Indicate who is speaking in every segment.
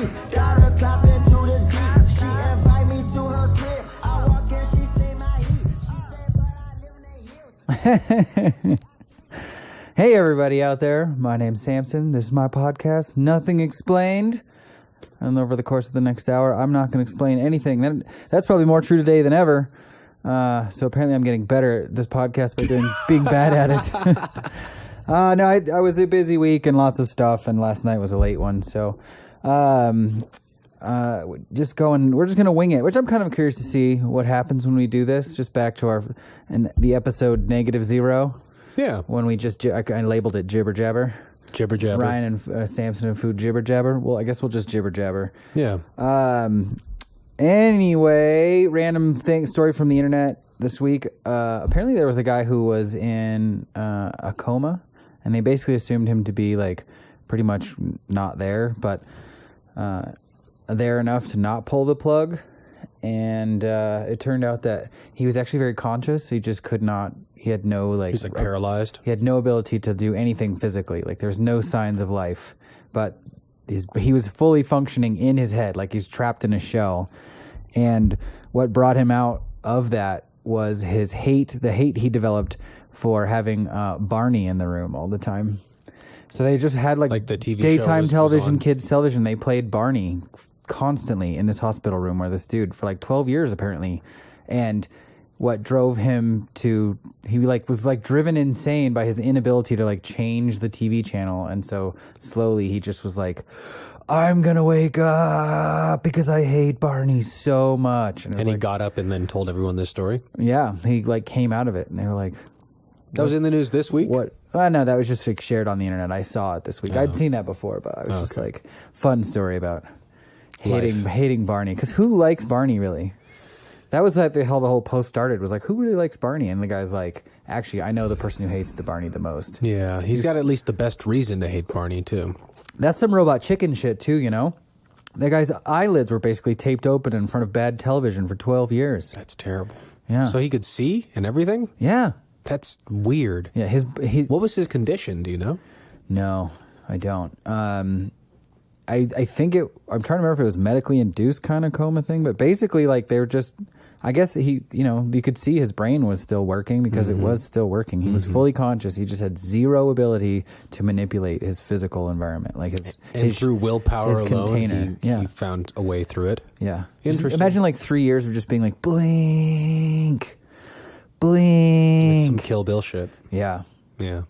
Speaker 1: peace. Got her clapping to this beat. She invite me to her crib. I walk in, she say my heat. She say, but I live in the hills.
Speaker 2: Hey everybody out there, my name's Samson. This is my podcast, Nothing Explained. And over the course of the next hour, I'm not going to explain anything. That's probably more true today than ever. So apparently I'm getting better at this podcast by being bad at it. No, I was a busy week and lots of stuff, and last night was a late one. So we're just going to wing it, which I'm kind of curious to see what happens when we do this. Just back to the episode -0.
Speaker 3: Yeah.
Speaker 2: When we I labeled it Jibber Jabber.
Speaker 3: Jibber Jabber.
Speaker 2: Ryan and Samson and Food Jibber Jabber. Well, I guess we'll just Jibber Jabber.
Speaker 3: Yeah.
Speaker 2: Anyway, random story from the internet this week. Apparently there was a guy who was in a coma, and they basically assumed him to be like pretty much not there, but there enough to not pull the plug. And it turned out that he was actually very conscious. He just could not. He had no
Speaker 3: He's paralyzed.
Speaker 2: He had no ability to do anything physically. Like there's no signs of life, but he was fully functioning in his head, like he's trapped in a shell. And what brought him out of that was the hate he developed for having Barney in the room all the time. So they just had like the TV daytime television, kids television. They played Barney constantly in this hospital room where this dude for like 12 years apparently. And what drove him to, he was driven insane by his inability to like change the TV channel. And so slowly he just was like, I'm going to wake up because I hate Barney so much.
Speaker 3: And he got up and then told everyone this story?
Speaker 2: Yeah. He like came out of it and they were like.
Speaker 3: That was in the news this week?
Speaker 2: What? No, that was just like shared on the internet. I saw it this week. I'd seen that before, but I was just like, fun story about hating Barney. Because who likes Barney really? That was how the whole post started, was like, who really likes Barney? And the guy's like, actually, I know the person who hates the Barney the most.
Speaker 3: Yeah, he's got at least the best reason to hate Barney, too.
Speaker 2: That's some Robot Chicken shit, too, you know? That guy's eyelids were basically taped open in front of bad television for 12 years.
Speaker 3: That's terrible.
Speaker 2: Yeah.
Speaker 3: So he could see and everything?
Speaker 2: Yeah.
Speaker 3: That's weird.
Speaker 2: Yeah.
Speaker 3: What was his condition, do you know?
Speaker 2: No, I don't. I think I'm trying to remember if it was medically induced kind of coma thing, but basically like they were just, I guess you could see his brain was still working because it was still working. He was fully conscious. He just had zero ability to manipulate his physical environment. Like
Speaker 3: through willpower alone, he found a way through it.
Speaker 2: Yeah.
Speaker 3: Interesting.
Speaker 2: Imagine like 3 years of just being like, blink, blink.
Speaker 3: Like some Kill Bill shit.
Speaker 2: Yeah.
Speaker 3: Yeah.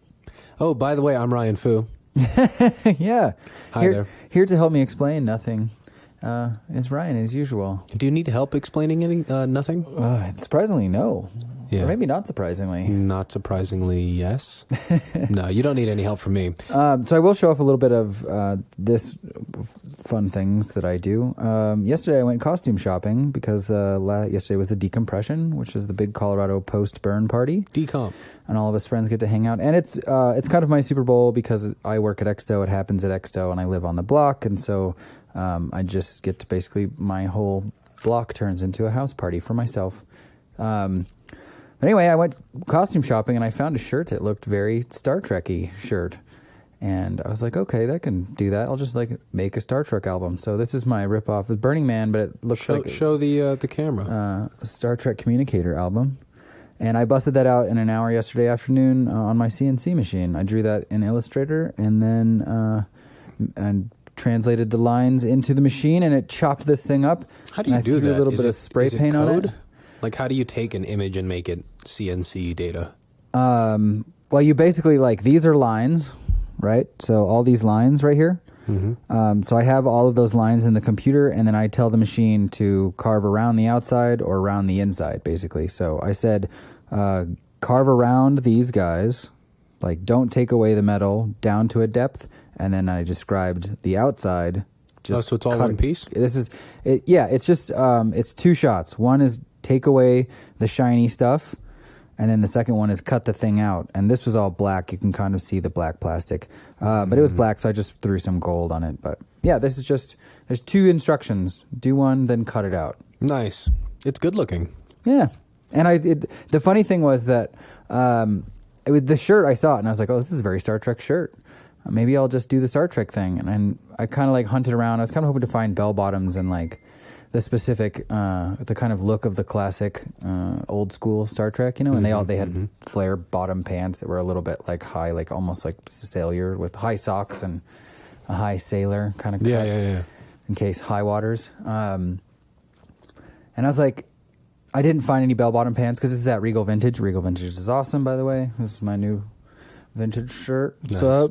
Speaker 3: Oh, by the way, I'm Ryan Fu.
Speaker 2: Yeah.
Speaker 3: Hi there.
Speaker 2: Here to help me explain nothing is Ryan, as usual.
Speaker 3: Do you need help explaining nothing?
Speaker 2: Surprisingly, no.
Speaker 3: Yeah.
Speaker 2: Or maybe not surprisingly.
Speaker 3: Not surprisingly, yes. No, you don't need any help from me.
Speaker 2: So I will show off a little bit of this fun things that I do. Yesterday I went costume shopping because yesterday was the decompression, which is the big Colorado post-burn party.
Speaker 3: Decomp.
Speaker 2: And all of us friends get to hang out. And it's kind of my Super Bowl because I work at Exto. It happens at Exto, and I live on the block. And so I just get to basically, my whole block turns into a house party for myself. But anyway, I went costume shopping, and I found a shirt that looked very Star Trek-y shirt. And I was like, okay, that can do that. I'll just like make a Star Trek album. So this is my ripoff of Burning Man, but it looks
Speaker 3: show the camera.
Speaker 2: A Star Trek Communicator album. And I busted that out in an hour yesterday afternoon on my CNC machine. I drew that in Illustrator and then and translated the lines into the machine, and it chopped this thing up.
Speaker 3: How do you do that?
Speaker 2: A little bit of spray paint on it.
Speaker 3: Like, how do you take an image and make it CNC data?
Speaker 2: Well, you basically, like, these are lines, right? So all these lines right here. Mm-hmm. So I have all of those lines in the computer, and then I tell the machine to carve around the outside or around the inside, basically. So I said, carve around these guys, like don't take away the metal down to a depth, and then I described the outside. Just
Speaker 3: so it's all one piece?
Speaker 2: This is, it's just, it's two shots. One is take away the shiny stuff, and then the second one is cut the thing out. And this was all black. You can kind of see the black plastic. But it was black, so I just threw some gold on it. But yeah, this is just, there's two instructions. Do one, then cut it out.
Speaker 3: Nice. It's good looking.
Speaker 2: Yeah. And the funny thing was that the shirt, I saw it, and I was like, oh, this is a very Star Trek shirt. Maybe I'll just do the Star Trek thing. And I kind of like hunted around. I was kind of hoping to find bell bottoms and like the specific, the kind of look of the classic old school Star Trek, you know. And they had flare bottom pants that were a little bit like high, like almost like sailor with high socks and a high sailor kind of cut in case high waters. And I was like, I didn't find any bell bottom pants because this is at Regal Vintage. Regal Vintage is awesome, by the way. This is my new vintage shirt. What's up?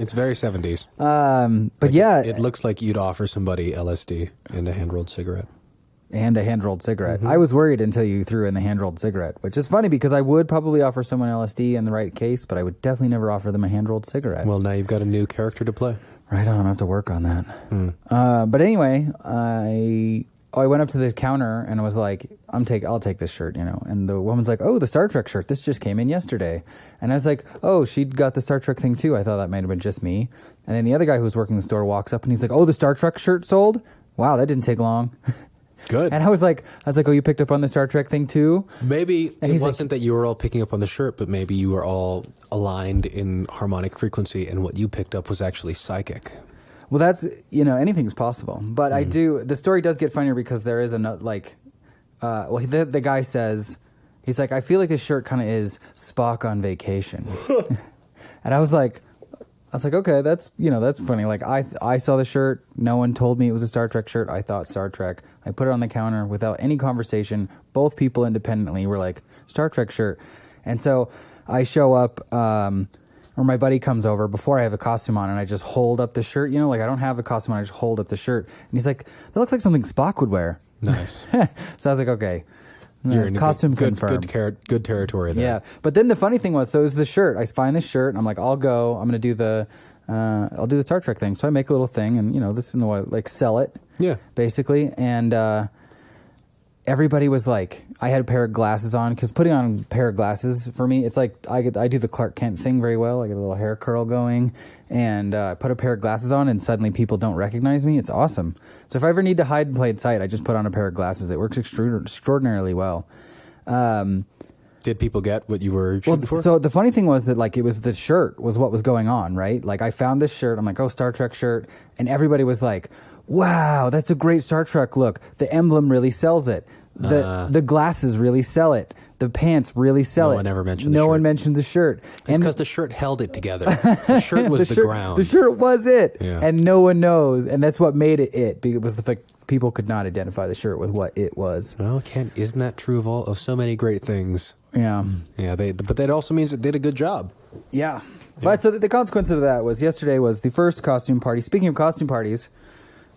Speaker 3: It's very 70s.
Speaker 2: But yeah.
Speaker 3: It looks like you'd offer somebody LSD and a hand-rolled cigarette.
Speaker 2: And a hand-rolled cigarette. I was worried until you threw in the hand-rolled cigarette, which is funny because I would probably offer someone LSD in the right case, but I would definitely never offer them a hand-rolled cigarette.
Speaker 3: Well, now you've got a new character to play.
Speaker 2: Right on. I have to work on that. But anyway, I went up to the counter and was like, I'll take this shirt, you know. And the woman's like, oh, the Star Trek shirt. This just came in yesterday. And I was like, oh, she'd got the Star Trek thing too. I thought that might have been just me. And then the other guy who was working the store walks up and he's like, oh, the Star Trek shirt sold? Wow, that didn't take long.
Speaker 3: Good.
Speaker 2: And I was like, oh, you picked up on the Star Trek thing too?
Speaker 3: Maybe
Speaker 2: and
Speaker 3: it wasn't that you were all picking up on the shirt, but maybe you were all aligned in harmonic frequency and what you picked up was actually psychic.
Speaker 2: Well, that's, you know, anything's possible. But the story does get funnier because there is the guy says, he's like, I feel like this shirt kind of is Spock on vacation. And I was like, okay, that's funny. Like I saw the shirt. No one told me it was a Star Trek shirt. I thought Star Trek. I put it on the counter without any conversation. Both people independently were like, Star Trek shirt. And so I show up, or my buddy comes over before I have a costume on and I just hold up the shirt, you know, like I don't have the costume on, I just hold up the shirt. And he's like, that looks like something Spock would wear.
Speaker 3: Nice.
Speaker 2: So I was like, okay.
Speaker 3: You're in
Speaker 2: costume
Speaker 3: good
Speaker 2: confirmed.
Speaker 3: Good territory there.
Speaker 2: Yeah. But then the funny thing was, so it was the shirt. I find this shirt and I'm like, I'll go. I'm going to do I'll do the Star Trek thing. So I make a little thing and, you know, this is like sell it. Yeah. Basically. And, everybody was like, I had a pair of glasses on because putting on a pair of glasses for me, it's like I do the Clark Kent thing very well. I get a little hair curl going and I put a pair of glasses on and suddenly people don't recognize me. It's awesome. So if I ever need to hide and play it sight, I just put on a pair of glasses. It works extraordinarily well.
Speaker 3: Did people get what you were shooting for?
Speaker 2: So the funny thing was that like it was the shirt was what was going on, right? Like I found this shirt. I'm like, oh, Star Trek shirt. And everybody was like, wow, that's a great Star Trek look. The emblem really sells it. The glasses really sell it. The pants really sell it.
Speaker 3: No one ever mentioned the shirt.
Speaker 2: No one mentioned the shirt.
Speaker 3: It's because the shirt held it together. The shirt was the ground.
Speaker 2: The shirt was it.
Speaker 3: Yeah.
Speaker 2: And no one knows. And that's what made it. Because it was the fact people could not identify the shirt with what it was.
Speaker 3: Well, Ken, isn't that true of so many great things?
Speaker 2: Yeah.
Speaker 3: Yeah, but that also means it did a good job.
Speaker 2: Yeah. But so the consequence of that was yesterday was the first costume party. Speaking of costume parties,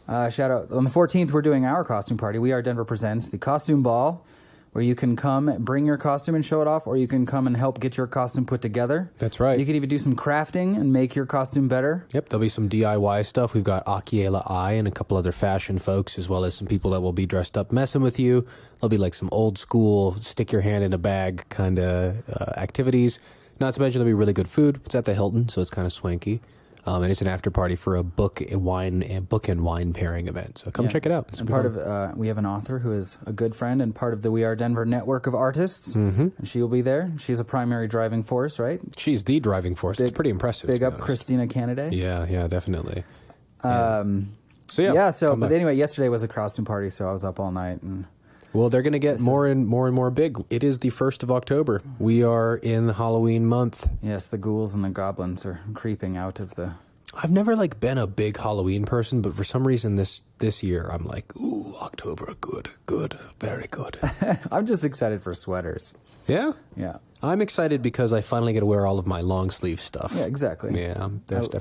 Speaker 2: shout out, on the 14th, we're doing our costume party. WeAreDenver presents the costume ball, where you can come, bring your costume and show it off, or you can come and help get your costume put together.
Speaker 3: That's right.
Speaker 2: You could even do some crafting and make your costume better.
Speaker 3: Yep, there'll be some DIY stuff. We've got Akiela I and a couple other fashion folks, as well as some people that will be dressed up messing with you. There'll be like some old school, stick your hand in a bag kind of activities. Not to mention there'll be really good food. It's at the Hilton, so it's kind of swanky. And it's an after party for a book and wine pairing event. So come check it out.
Speaker 2: And part of we have an author who is a good friend and part of the WeAreDenver network of artists. Mm-hmm. And she will be there. She's a primary driving force, right?
Speaker 3: She's the driving force. It's pretty impressive.
Speaker 2: Big up Christina Canaday.
Speaker 3: Yeah, definitely.
Speaker 2: But anyway, yesterday was a costume party, so I was up all night and.
Speaker 3: Well, they're going to get more and more big. It is the 1st of October. We are in the Halloween month.
Speaker 2: Yes, the ghouls and the goblins are creeping out of the...
Speaker 3: I've never, been a big Halloween person, but for some reason this year, I'm like, ooh, October, good, very good.
Speaker 2: I'm just excited for sweaters.
Speaker 3: Yeah?
Speaker 2: Yeah.
Speaker 3: I'm excited because I finally get to wear all of my long sleeve stuff.
Speaker 2: Yeah, exactly.
Speaker 3: Yeah,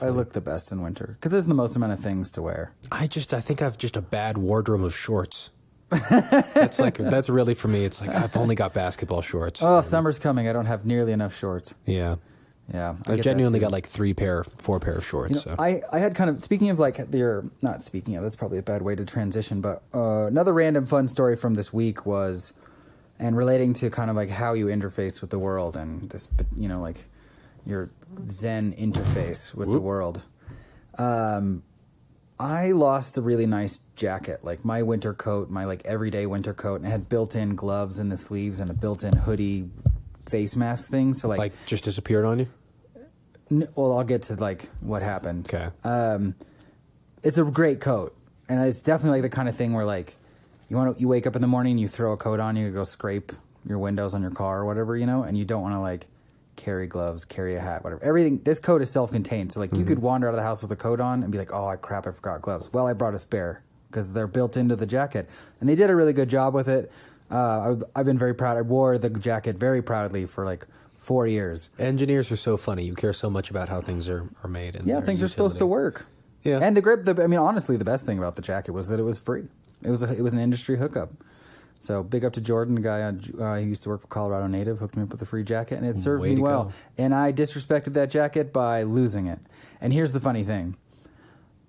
Speaker 2: I look the best in winter because there's the most amount of things to wear.
Speaker 3: I think I've just a bad wardrobe of shorts. That's really for me. It's like I've only got basketball shorts.
Speaker 2: Oh, summer's coming. I don't have nearly enough shorts.
Speaker 3: Yeah. I've genuinely got 4 pair of shorts.
Speaker 2: You know,
Speaker 3: so.
Speaker 2: I had kind of, speaking of that's probably a bad way to transition, but another random fun story from this week was, and relating to kind of how you interface with the world and this, your Zen interface with the world. I lost a really nice jacket, my winter coat, my everyday winter coat, and it had built-in gloves in the sleeves and a built-in hoodie face mask thing. So
Speaker 3: just disappeared on you? I'll get to what happened.
Speaker 2: Okay. it's a great coat, and it's definitely like the kind of thing where like you wake up in the morning, you throw a coat on, you go scrape your windows on your car or whatever, and you don't want to like carry gloves, carry a hat, whatever. Everything. This coat is self-contained, so like you could wander out of the house with a coat on and be like, oh crap, I forgot gloves. Well, I brought a spare because they're built into the jacket, and they did a really good job with it. I've been very proud. I wore the jacket very proudly for like 4 years.
Speaker 3: Engineers are so funny. You care so much about how things are made. And
Speaker 2: Yeah,
Speaker 3: their
Speaker 2: things are supposed to
Speaker 3: utility.
Speaker 2: work.
Speaker 3: Yeah.
Speaker 2: And the grip. I mean, honestly, the best thing about the jacket was that it was free. It was an industry hookup. So big up to Jordan, the guy he used to work for Colorado Native, hooked me up with a free jacket, and it served
Speaker 3: Way
Speaker 2: me
Speaker 3: to
Speaker 2: well.
Speaker 3: go.
Speaker 2: And I disrespected that jacket by losing it. And here's the funny thing.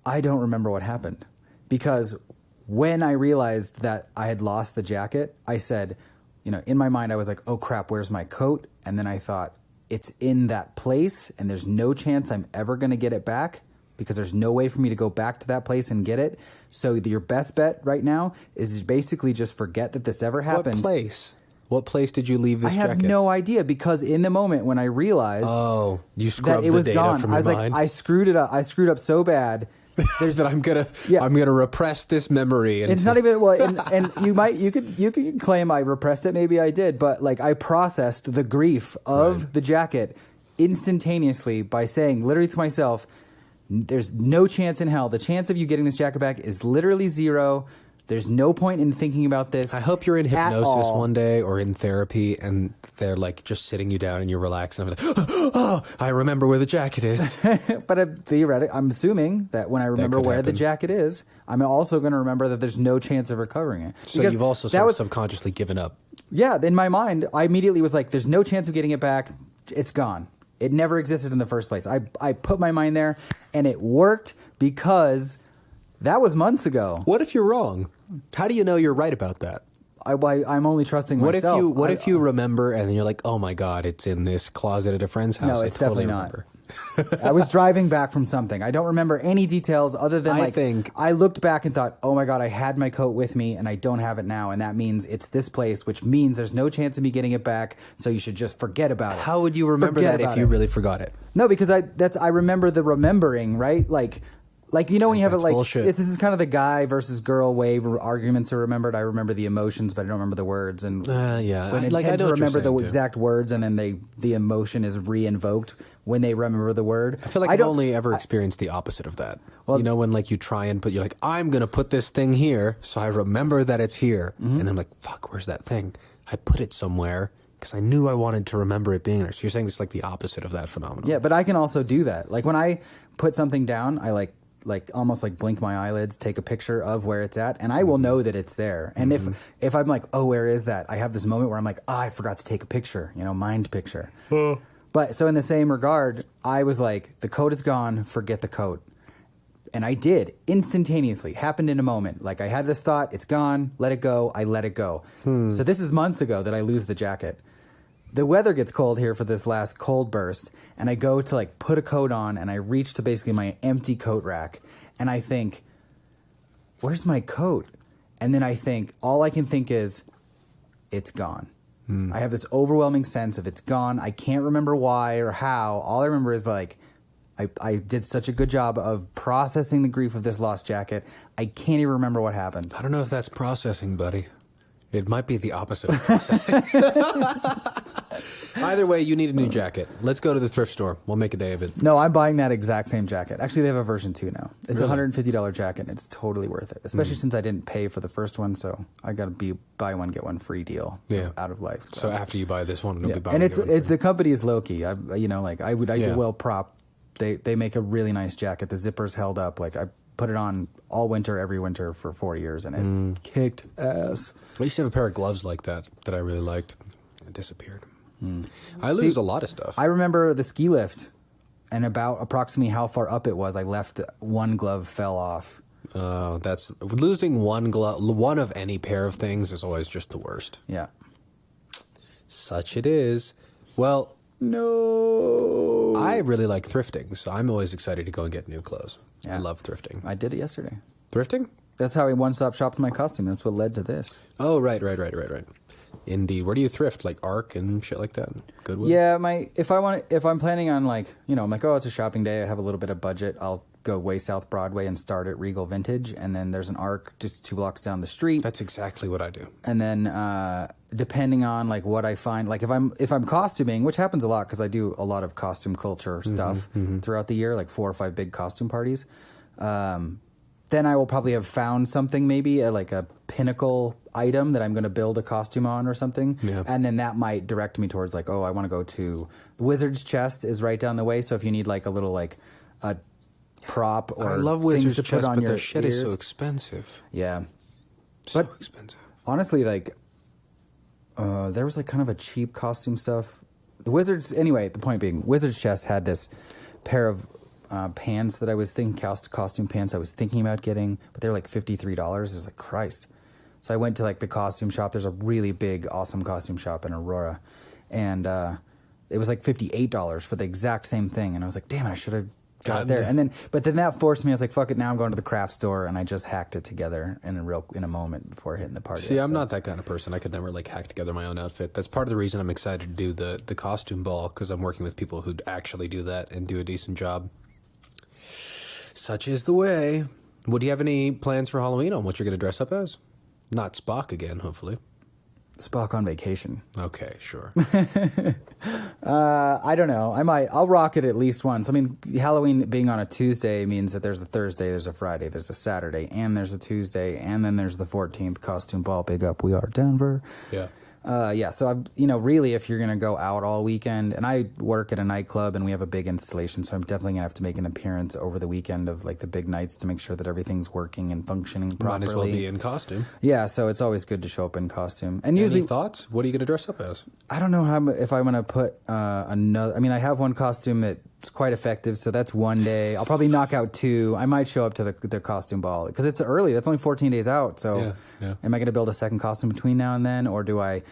Speaker 2: I don't remember what happened. Because when I realized that I had lost the jacket, I said, in my mind, I was like, oh crap, where's my coat? And then I thought, it's in that place, and there's no chance I'm ever going to get it back because there's no way for me to go back to that place and get it. So your best bet right now is basically just forget that this ever happened.
Speaker 3: What place? What place did you leave this
Speaker 2: I
Speaker 3: jacket?
Speaker 2: have no idea, because in the moment when I realized
Speaker 3: you
Speaker 2: that
Speaker 3: scrubbed
Speaker 2: it was
Speaker 3: the data
Speaker 2: gone,
Speaker 3: from
Speaker 2: I
Speaker 3: your
Speaker 2: was
Speaker 3: mind.
Speaker 2: like, I screwed it up. I screwed up so bad.
Speaker 3: There's that I'm gonna repress this memory.
Speaker 2: It's not even and you could claim I repressed it. Maybe I did, but like I processed the grief of the jacket instantaneously by saying literally to myself, "There's no chance in hell. The chance of you getting this jacket back is literally zero. There's no point in thinking about this."
Speaker 3: I hope you're in
Speaker 2: at
Speaker 3: hypnosis
Speaker 2: all.
Speaker 3: one day or in therapy, and they're like just sitting you down and you're relaxed, and I'm like, oh, I remember where the jacket is.
Speaker 2: But theoretically, I'm assuming that when I remember
Speaker 3: could
Speaker 2: where the
Speaker 3: happen.
Speaker 2: jacket is, I'm also going to remember that there's no chance of recovering it.
Speaker 3: So
Speaker 2: Because
Speaker 3: you've also
Speaker 2: that
Speaker 3: sort of
Speaker 2: was
Speaker 3: subconsciously given up.
Speaker 2: Yeah, in my mind, I immediately was like, there's no chance of getting it back. It's gone. It never existed in the first place. I put my mind there, and it worked because that was months ago.
Speaker 3: What if you're wrong? How do you know you're right about that?
Speaker 2: I'm only trusting
Speaker 3: What
Speaker 2: myself.
Speaker 3: if you remember and then you're like, oh my God, it's in this closet at a friend's house?
Speaker 2: No,
Speaker 3: I
Speaker 2: it's
Speaker 3: totally
Speaker 2: definitely not.
Speaker 3: remember.
Speaker 2: I was driving back from something. I don't remember any details other than I looked back and thought, oh my God, I had my coat with me and I don't have it now. And that means it's this place, which means there's no chance of me getting it back. So you should just forget about it.
Speaker 3: How would you remember
Speaker 2: Forget
Speaker 3: that if
Speaker 2: about
Speaker 3: you
Speaker 2: it.
Speaker 3: really forgot it?
Speaker 2: No, because I remember the remembering, right? Like when you have it
Speaker 3: That's
Speaker 2: like
Speaker 3: bullshit.
Speaker 2: this is kind of the guy versus girl way where arguments are remembered. I remember the emotions, but I don't remember the words. And
Speaker 3: Yeah.
Speaker 2: when
Speaker 3: I
Speaker 2: it
Speaker 3: know
Speaker 2: tend to
Speaker 3: what you're
Speaker 2: remember the
Speaker 3: saying, too.
Speaker 2: exact words, and then the emotion is re-invoked when they remember the word.
Speaker 3: I feel like I've only ever experienced the opposite of that.
Speaker 2: Well-
Speaker 3: when like you try and you're like, I'm going to put this thing here, so I remember that it's here.
Speaker 2: Mm-hmm.
Speaker 3: And then I'm like, fuck, where's that thing? I put it somewhere because I knew I wanted to remember it being there. So you're saying it's like the opposite of that phenomenon.
Speaker 2: Yeah, but I can also do that. Like when I put something down, I like almost like blink my eyelids, take a picture of where it's at, and I will know that it's there. And if I'm like, oh, where is that? I have this moment where I'm like, I forgot to take a picture, mind picture. But so in the same regard, I was like, the coat is gone, forget the coat. And I did instantaneously, happened in a moment. Like I had this thought, it's gone, let it go, I let it go. So this is months ago that I lose the jacket. The weather gets cold here for this last cold burst, and I go to like put a coat on, and I reach to basically my empty coat rack, and I think, where's my coat? And then I think, all I can think is, it's gone. I have this overwhelming sense of it's gone. I can't remember why or how. All I remember is like, I did such a good job of processing the grief of this lost jacket. I can't even remember what happened.
Speaker 3: I don't know if that's processing, buddy. It might be the opposite of processing. Either way, you need a new jacket. Let's go to the thrift store. We'll make a day of it.
Speaker 2: No, I'm buying that exact same jacket. Actually, they have a version 2 now. It's
Speaker 3: Really?
Speaker 2: a $150 jacket. It's totally worth it, especially since I didn't pay for the first one. So I got to buy one, get one free deal.
Speaker 3: Yeah.
Speaker 2: Out of life.
Speaker 3: So after you buy this one, it'll
Speaker 2: Yeah.
Speaker 3: be buying
Speaker 2: And
Speaker 3: it.
Speaker 2: the company is low key. I
Speaker 3: Yeah.
Speaker 2: will prop. They make a really nice jacket. The zipper's held up. Like I put it on all winter, every winter for 4 years, and it kicked ass.
Speaker 3: I used to have a pair of gloves like that I really liked. It disappeared. I lose a lot of stuff.
Speaker 2: I remember the ski lift, and about approximately how far up it was. I left one glove fell off.
Speaker 3: That's losing one glove. One of any pair of things is always just the worst.
Speaker 2: Yeah.
Speaker 3: Such it is. Well,
Speaker 2: No.
Speaker 3: I really like thrifting, so I'm always excited to go and get new clothes.
Speaker 2: Yeah.
Speaker 3: I love thrifting.
Speaker 2: I did it yesterday.
Speaker 3: Thrifting?
Speaker 2: That's how I one-stop shopped my costume. That's what led to this.
Speaker 3: Oh, right. Indeed. Where do you thrift? Like Arc and shit like that? Goodwill?
Speaker 2: Yeah, if I'm planning on I'm like, oh, it's a shopping day, I have a little bit of budget, I'll go way south Broadway and start at Regal Vintage, and then there's an Arc just 2 blocks down the street.
Speaker 3: That's exactly what I do.
Speaker 2: And then depending on like what I find, like if I'm costuming, which happens a lot because I do a lot of costume culture stuff throughout the year, like 4 or 5 big costume parties. Then I will probably have found something, maybe like a pinnacle item that I'm going to build a costume on or something.
Speaker 3: Yeah.
Speaker 2: And then that might direct me towards like, oh, I want to go to the Wizard's Chest is right down the way. So if you need like a little like a prop or
Speaker 3: I love
Speaker 2: things
Speaker 3: Wizard's
Speaker 2: to
Speaker 3: Chest,
Speaker 2: put on
Speaker 3: but
Speaker 2: your
Speaker 3: their shit is
Speaker 2: ears.
Speaker 3: so expensive.
Speaker 2: Yeah.
Speaker 3: So
Speaker 2: But-
Speaker 3: expensive.
Speaker 2: Honestly, like, there was like kind of a cheap costume stuff. The Wizards, anyway, the point being, Wizard's Chest had this pair of pants that I was thinking, costume pants I was thinking about getting, but they were like $53. I was like, Christ. So I went to like the costume shop. There's a really big, awesome costume shop in Aurora. And it was like $58 for the exact same thing. And I was like, damn it, I should have got it there. And then, but then that forced me, I was like, fuck it, now I'm going to the craft store. And I just hacked it together in a moment before hitting the party.
Speaker 3: See, I'm not that kind of person. I could never like hack together my own outfit. That's part of the reason I'm excited to do the costume ball, because I'm working with people who actually do that and do a decent job. Such is the way. Would you have any plans for Halloween on what you're going to dress up as? Not Spock again, hopefully.
Speaker 2: Spock on vacation.
Speaker 3: Okay, sure.
Speaker 2: I don't know. I'll rock it at least once. I mean, Halloween being on a Tuesday means that there's a Thursday, there's a Friday, there's a Saturday, and there's a Tuesday, and then there's the 14th costume ball. Big up, WeAreDenver.
Speaker 3: Yeah.
Speaker 2: Yeah, so I'm, really, if you're gonna go out all weekend, and I work at a nightclub and we have a big installation, so I'm definitely gonna have to make an appearance over the weekend of like the big nights to make sure that everything's working and functioning properly.
Speaker 3: Might as well be in costume.
Speaker 2: Yeah, so it's always good to show up in costume. And
Speaker 3: Any
Speaker 2: usually,
Speaker 3: thoughts? What are you going to dress up as?
Speaker 2: I don't know if I'm gonna put another. I mean, I have one costume that's quite effective, so that's one day. I'll probably knock out 2. I might show up to the costume ball because it's early. That's only 14 days out. So,
Speaker 3: Yeah.
Speaker 2: am I going to build a second costume between now and then, or do I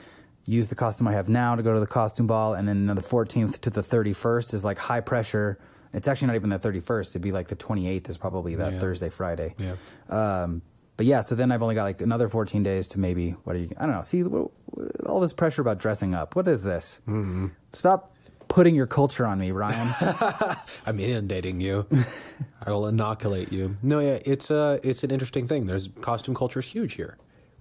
Speaker 2: use the costume I have now to go to the costume ball, and then the 14th to the 31st is like high pressure? It's actually not even the 31st. It'd be like the 28th is probably that Thursday, Friday.
Speaker 3: Yeah.
Speaker 2: But yeah, so then I've only got like another 14 days to maybe, I don't know. See, all this pressure about dressing up. What is this? Mm-hmm. Stop putting your culture on me, Ryan.
Speaker 3: I'm inundating you. I will inoculate you. No, yeah, it's an interesting thing. There's costume culture is huge here.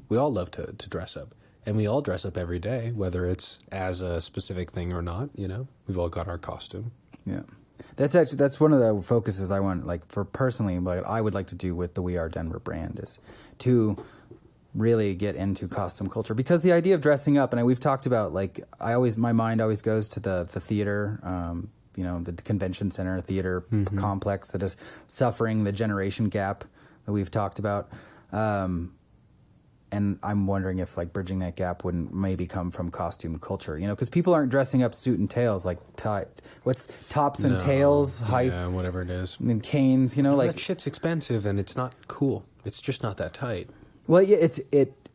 Speaker 3: We all love to dress up. And we all dress up every day, whether it's as a specific thing or not, We've all got our costume.
Speaker 2: Yeah. That's one of the focuses I want, like, for personally, what I would like to do with the WeAreDenver brand is to really get into costume culture, because the idea of dressing up, and we've talked about, like, my mind always goes to the theater, the convention center theater complex that is suffering the generation gap that we've talked about. And I'm wondering if, like, bridging that gap wouldn't maybe come from costume culture, because people aren't dressing up suit and tails, like, what's tops and tails, hype,
Speaker 3: Yeah, whatever it is.
Speaker 2: and canes, like,
Speaker 3: that shit's expensive and it's not cool. It's just not that tight.
Speaker 2: well, yeah,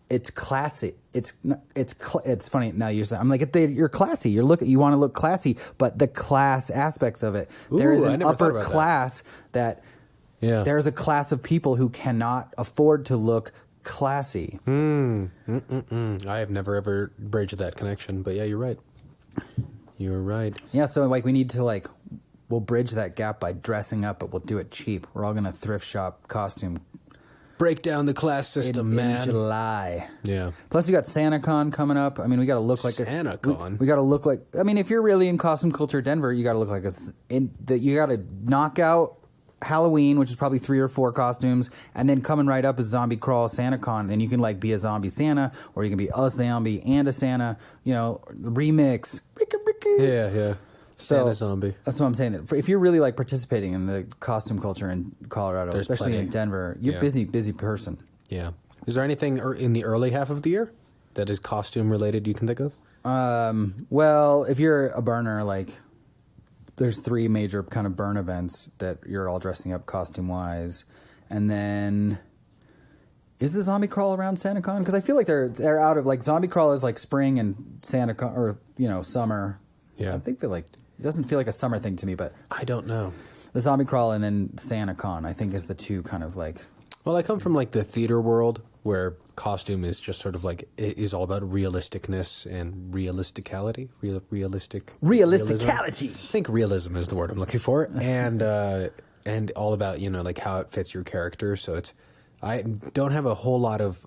Speaker 2: it's classy. It's funny now you're saying, I'm like, you're classy. You want to look classy, but the class aspects of it, there is
Speaker 3: Ooh, I
Speaker 2: an
Speaker 3: never thought
Speaker 2: upper
Speaker 3: about that.
Speaker 2: class that
Speaker 3: Yeah.
Speaker 2: there's a class of people who cannot afford to look classy.
Speaker 3: I have never ever bridged that connection, but yeah, you're right. You're right.
Speaker 2: Yeah, so like we need to we'll bridge that gap by dressing up, but we'll do it cheap. We're all gonna thrift shop costume
Speaker 3: Break down the class system,
Speaker 2: in
Speaker 3: man.
Speaker 2: July.
Speaker 3: Yeah.
Speaker 2: Plus, you got SantaCon coming up. I mean, we got to look like
Speaker 3: SantaCon?
Speaker 2: We got to look like. I mean, if you're really in costume culture, Denver, you got to look like you got to knock out Halloween, which is probably 3 or 4 costumes, and then coming right up is Zombie Crawl, SantaCon, and you can like be a zombie Santa, or you can be a zombie and a Santa. Remix.
Speaker 3: Yeah.
Speaker 2: So
Speaker 3: Santa zombie.
Speaker 2: That's what I'm saying. That if you're really like participating in the costume culture in Colorado,
Speaker 3: There's
Speaker 2: especially
Speaker 3: plenty.
Speaker 2: in Denver, you're busy person.
Speaker 3: Yeah. Is there anything in the early half of the year that is costume related you can think of?
Speaker 2: Well, if you're a burner, like there's 3 major kind of burn events that you're all dressing up costume wise, and then is the Zombie Crawl around SantaCon? Because I feel like they're out of like Zombie Crawl is like spring and SantaCon or summer.
Speaker 3: Yeah.
Speaker 2: I think it doesn't feel like a summer thing to me, but
Speaker 3: I don't know.
Speaker 2: the Zombie Crawl and then SantaCon I think is the 2 kind of like.
Speaker 3: Well, I come from like the theater world where costume is just sort of like it is all about realisticness and realisticality. Realisticality.
Speaker 2: Realisticality.
Speaker 3: I think realism is the word I'm looking for. And and all about, you know, like how it fits your character. So I don't have a whole lot of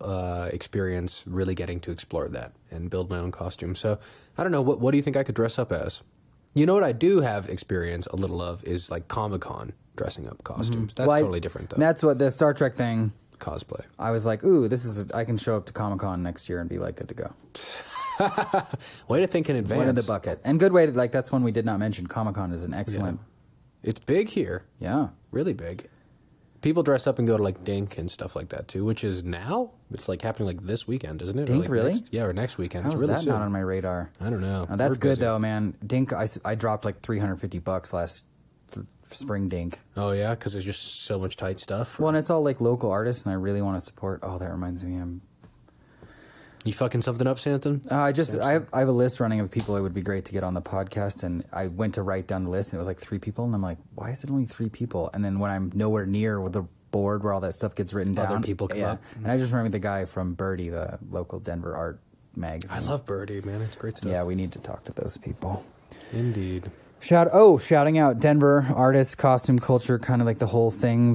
Speaker 3: experience really getting to explore that and build my own costume. So I don't know. What do you think I could dress up as? You know what I do have experience a little of is like Comic-Con dressing up costumes. That's totally different though.
Speaker 2: That's what the Star Trek thing.
Speaker 3: Cosplay.
Speaker 2: I was like, ooh, I can show up to Comic-Con next year and be like good to go.
Speaker 3: Way to think in advance.
Speaker 2: One in the bucket. And good way to, like, that's one we did not mention. Comic-Con is an excellent.
Speaker 3: Yeah. It's big here.
Speaker 2: Yeah.
Speaker 3: Really big. People dress up and go to like Dink and stuff like that too, which is now? It's like happening like this weekend, isn't it?
Speaker 2: Dink,
Speaker 3: like
Speaker 2: really?
Speaker 3: Or next weekend.
Speaker 2: How
Speaker 3: It's
Speaker 2: is
Speaker 3: really
Speaker 2: that
Speaker 3: soon.
Speaker 2: not on my radar?
Speaker 3: I don't know.
Speaker 2: That's
Speaker 3: We're
Speaker 2: good
Speaker 3: busy.
Speaker 2: though, man. Dink, I dropped like $350 last spring Dink.
Speaker 3: Oh yeah, because there's just so much tight stuff.
Speaker 2: Well, and it's all like local artists, and I really want to support. Oh, that reminds me,
Speaker 3: You fucking something up, Santhan?
Speaker 2: I have a list running of people it would be great to get on the podcast, and I went to write down the list, and it was like 3 people, and I'm like, why is it only 3 people? And then when I'm nowhere near with the board where all that stuff gets written down,
Speaker 3: Other people come up.
Speaker 2: And I just remember the guy from Birdie, the local Denver art magazine.
Speaker 3: I love Birdie, man. It's great stuff.
Speaker 2: Yeah, we need to talk to those people.
Speaker 3: Indeed.
Speaker 2: Shouting out Denver artists, costume culture, kind of like the whole thing.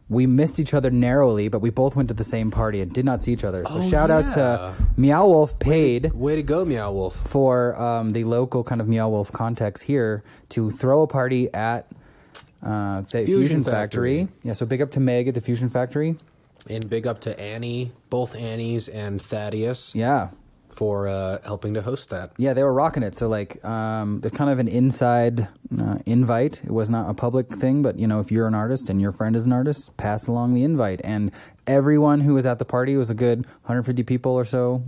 Speaker 2: We missed each other narrowly, but we both went to the same party and did not see each other. So shout out to Meow Wolf paid.
Speaker 3: Way to go, Meow Wolf.
Speaker 2: For the local kind of Meow Wolf context here to throw a party at the Fusion Factory. Yeah, so big up to Meg at the Fusion Factory.
Speaker 3: And big up to Annie, both Annies and Thaddeus.
Speaker 2: Yeah.
Speaker 3: For helping to host that.
Speaker 2: Yeah, they were rocking it. So, like, the kind of an inside invite. It was not a public thing, but, you know, if you're an artist and your friend is an artist, pass along the invite. And everyone who was at the party was a good 150 people or so,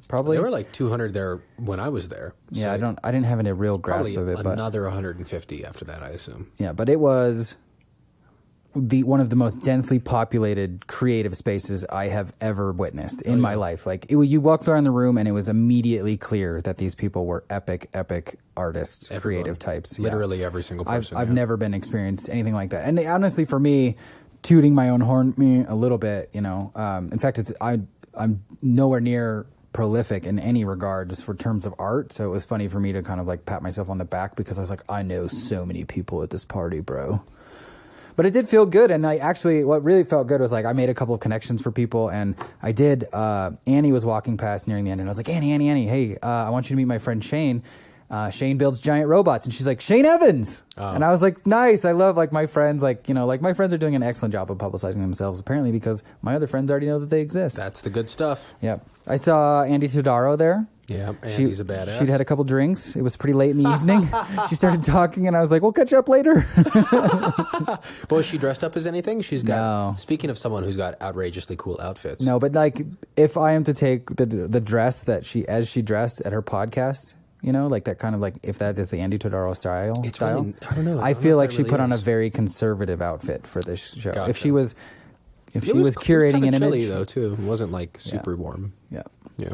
Speaker 2: probably.
Speaker 3: There were like 200 there when I was there. So
Speaker 2: Yeah, I didn't have any real grasp
Speaker 3: probably
Speaker 2: of it. But
Speaker 3: another 150 after that, I assume.
Speaker 2: yeah, but it was one of the most densely populated creative spaces I have ever witnessed in my life. Like, you walked around the room and it was immediately clear that these people were epic artists,
Speaker 3: Everyone.
Speaker 2: creative types.
Speaker 3: Literally every single person.
Speaker 2: I've never been experienced anything like that. And honestly, for me, tooting my own horn a little bit, you know. In fact, I'm nowhere near prolific in any regard just for terms of art. So it was funny for me to kind of like pat myself on the back because I was like, I know so many people at this party, bro. But it did feel good, and what really felt good was like I made a couple of connections for people, and I did. Annie was walking past nearing the end, and I was like, Annie, hey, I want you to meet my friend Shane. Shane builds giant robots, and she's like, Shane Evans, and I was like, nice. I love like my friends, like, you know, like my friends are doing an excellent job of publicizing themselves, apparently because my other friends already know that they exist.
Speaker 3: That's the good stuff.
Speaker 2: Yeah, I saw Andy Todaro there.
Speaker 3: Yeah, Andy's a badass.
Speaker 2: She'd had a couple drinks. It was pretty late in the evening. She started talking, and I was like, we'll catch up later.
Speaker 3: Well, is she dressed up as anything? She's got.
Speaker 2: No.
Speaker 3: Speaking of someone who's got outrageously cool outfits.
Speaker 2: No, but like if I am to take the dress that she dressed at her podcast, you know, like that kind of like if that is the Andy Todaro style.
Speaker 3: Really, I don't know.
Speaker 2: I feel like she put on a very conservative outfit for this show.
Speaker 3: Gotcha.
Speaker 2: If she was curating
Speaker 3: it was
Speaker 2: an
Speaker 3: chilly,
Speaker 2: image,
Speaker 3: though, too. It wasn't like super warm.
Speaker 2: Yeah.
Speaker 3: Yeah.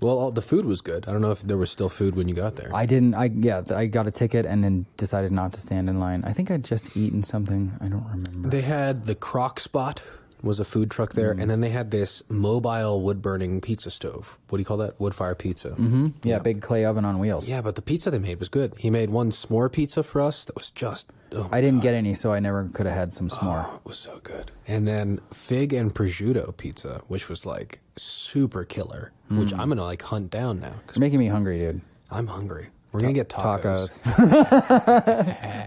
Speaker 3: Well, the food was good. I don't know if there was still food when you got there.
Speaker 2: I didn't. I got a ticket and then decided not to stand in line. I think I'd just eaten something. I don't remember.
Speaker 3: They had the Crock Spot was a food truck there, and then they had this mobile wood-burning pizza stove. What do you call that? Wood-fire pizza.
Speaker 2: Mm-hmm. Yeah, big clay oven on wheels.
Speaker 3: Yeah, but the pizza they made was good. He made one s'more pizza for us that was just...
Speaker 2: I didn't get any, so I never could have had some s'more.
Speaker 3: Oh, it was so good. And then fig and prosciutto pizza, which was like super killer, which I'm going to like hunt down now.
Speaker 2: You're making me hungry, dude.
Speaker 3: I'm hungry. We're going to get tacos.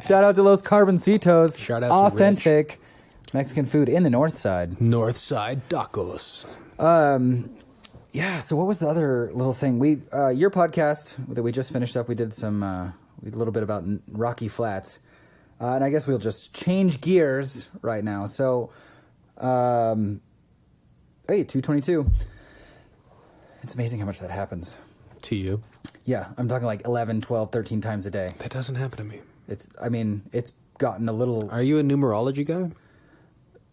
Speaker 2: Shout out to Los Carboncitos.
Speaker 3: Shout out to
Speaker 2: authentic Mexican food in the North Side.
Speaker 3: North Side tacos.
Speaker 2: Yeah, so what was the other little thing? Your podcast that we just finished up, we did a little bit about Rocky Flats. And I guess we'll just change gears right now. So, hey, 222. It's amazing how much that happens.
Speaker 3: To you?
Speaker 2: Yeah, I'm talking like 11, 12, 13 times a day.
Speaker 3: That doesn't happen to me.
Speaker 2: It's gotten a little...
Speaker 3: Are you a numerology guy?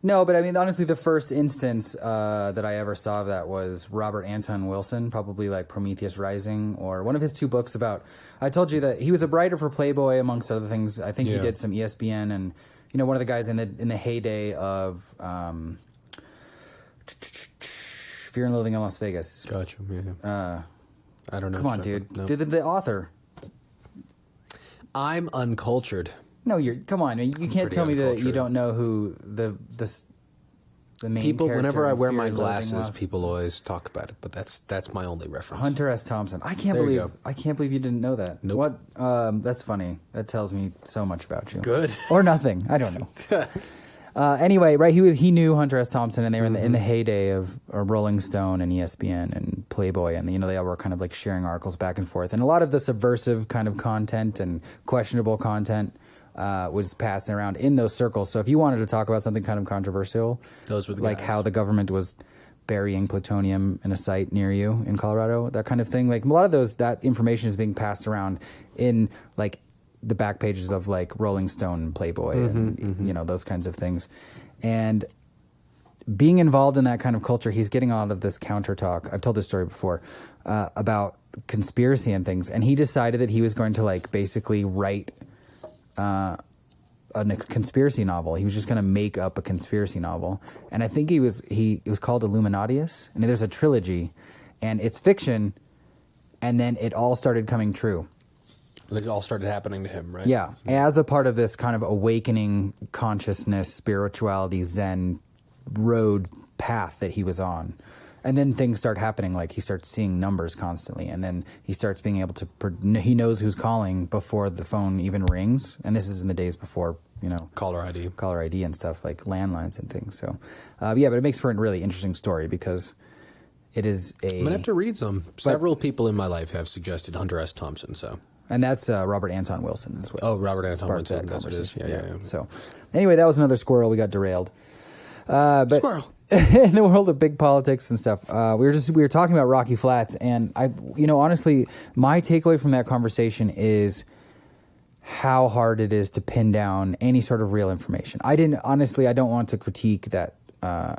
Speaker 2: No, but I mean, honestly, the first instance that I ever saw of that was Robert Anton Wilson, probably like Prometheus Rising, or one of his 2 books about... I told you that he was a writer for Playboy, amongst other things. I think he did some ESPN, and, you know, one of the guys in the heyday of Fear and Loathing in Las Vegas.
Speaker 3: Gotcha, yeah. I don't know.
Speaker 2: Come on, dude.
Speaker 3: No.
Speaker 2: The author.
Speaker 3: I'm uncultured.
Speaker 2: No, come on. You can't tell me that you
Speaker 3: uncultured.
Speaker 2: don't know who the main
Speaker 3: People,
Speaker 2: character
Speaker 3: whenever I
Speaker 2: in
Speaker 3: wear
Speaker 2: Fear
Speaker 3: my
Speaker 2: and Loathing
Speaker 3: glasses,
Speaker 2: was.
Speaker 3: people always talk about it, but that's my only reference.
Speaker 2: Hunter S. Thompson. I can't
Speaker 3: There you
Speaker 2: believe
Speaker 3: go.
Speaker 2: I can't believe you didn't know that.
Speaker 3: Nope.
Speaker 2: What? That's funny. That tells me so much about you.
Speaker 3: Good.
Speaker 2: Or nothing. I don't know. Anyway, right? He knew Hunter S. Thompson, and they were in the heyday of Rolling Stone and ESPN and Playboy, and they all were kind of like sharing articles back and forth, and a lot of the subversive kind of content and questionable content was passing around in those circles. So if you wanted to talk about something kind of controversial,
Speaker 3: Those were the
Speaker 2: like
Speaker 3: guys.
Speaker 2: how the government was burying plutonium in a site near you in Colorado, that kind of thing. Like a lot of that information is being passed around in like the back pages of like Rolling Stone and Playboy and those kinds of things. And being involved in that kind of culture, he's getting a lot of this counter talk. I've told this story before about conspiracy and things. And he decided that he was going to like basically write a conspiracy novel. He was just going to make up a conspiracy novel. And I think it was called Illuminatius. And there's a trilogy, and it's fiction. And then it all started coming true.
Speaker 3: It all started happening to him, right?
Speaker 2: Yeah. As a part of this kind of awakening consciousness, spirituality, Zen road path that he was on. And then things start happening, like he starts seeing numbers constantly, and then he starts being able to, he knows who's calling before the phone even rings. And this is in the days before,
Speaker 3: Caller ID
Speaker 2: and stuff, like landlines and things. So, but it makes for a really interesting story because it is
Speaker 3: I'm going to have to read some. Several people in my life have suggested Hunter S. Thompson, so.
Speaker 2: And that's Robert Anton Wilson as well.
Speaker 3: Oh, Robert Anton
Speaker 2: Sparked
Speaker 3: Wilson,
Speaker 2: that
Speaker 3: that's what it is.
Speaker 2: conversation.
Speaker 3: Yeah.
Speaker 2: So, anyway, that was another squirrel. We got derailed. But
Speaker 3: Squirrel.
Speaker 2: in the world of big politics and stuff, we were talking about Rocky Flats, and honestly, my takeaway from that conversation is how hard it is to pin down any sort of real information. I don't want to critique that. I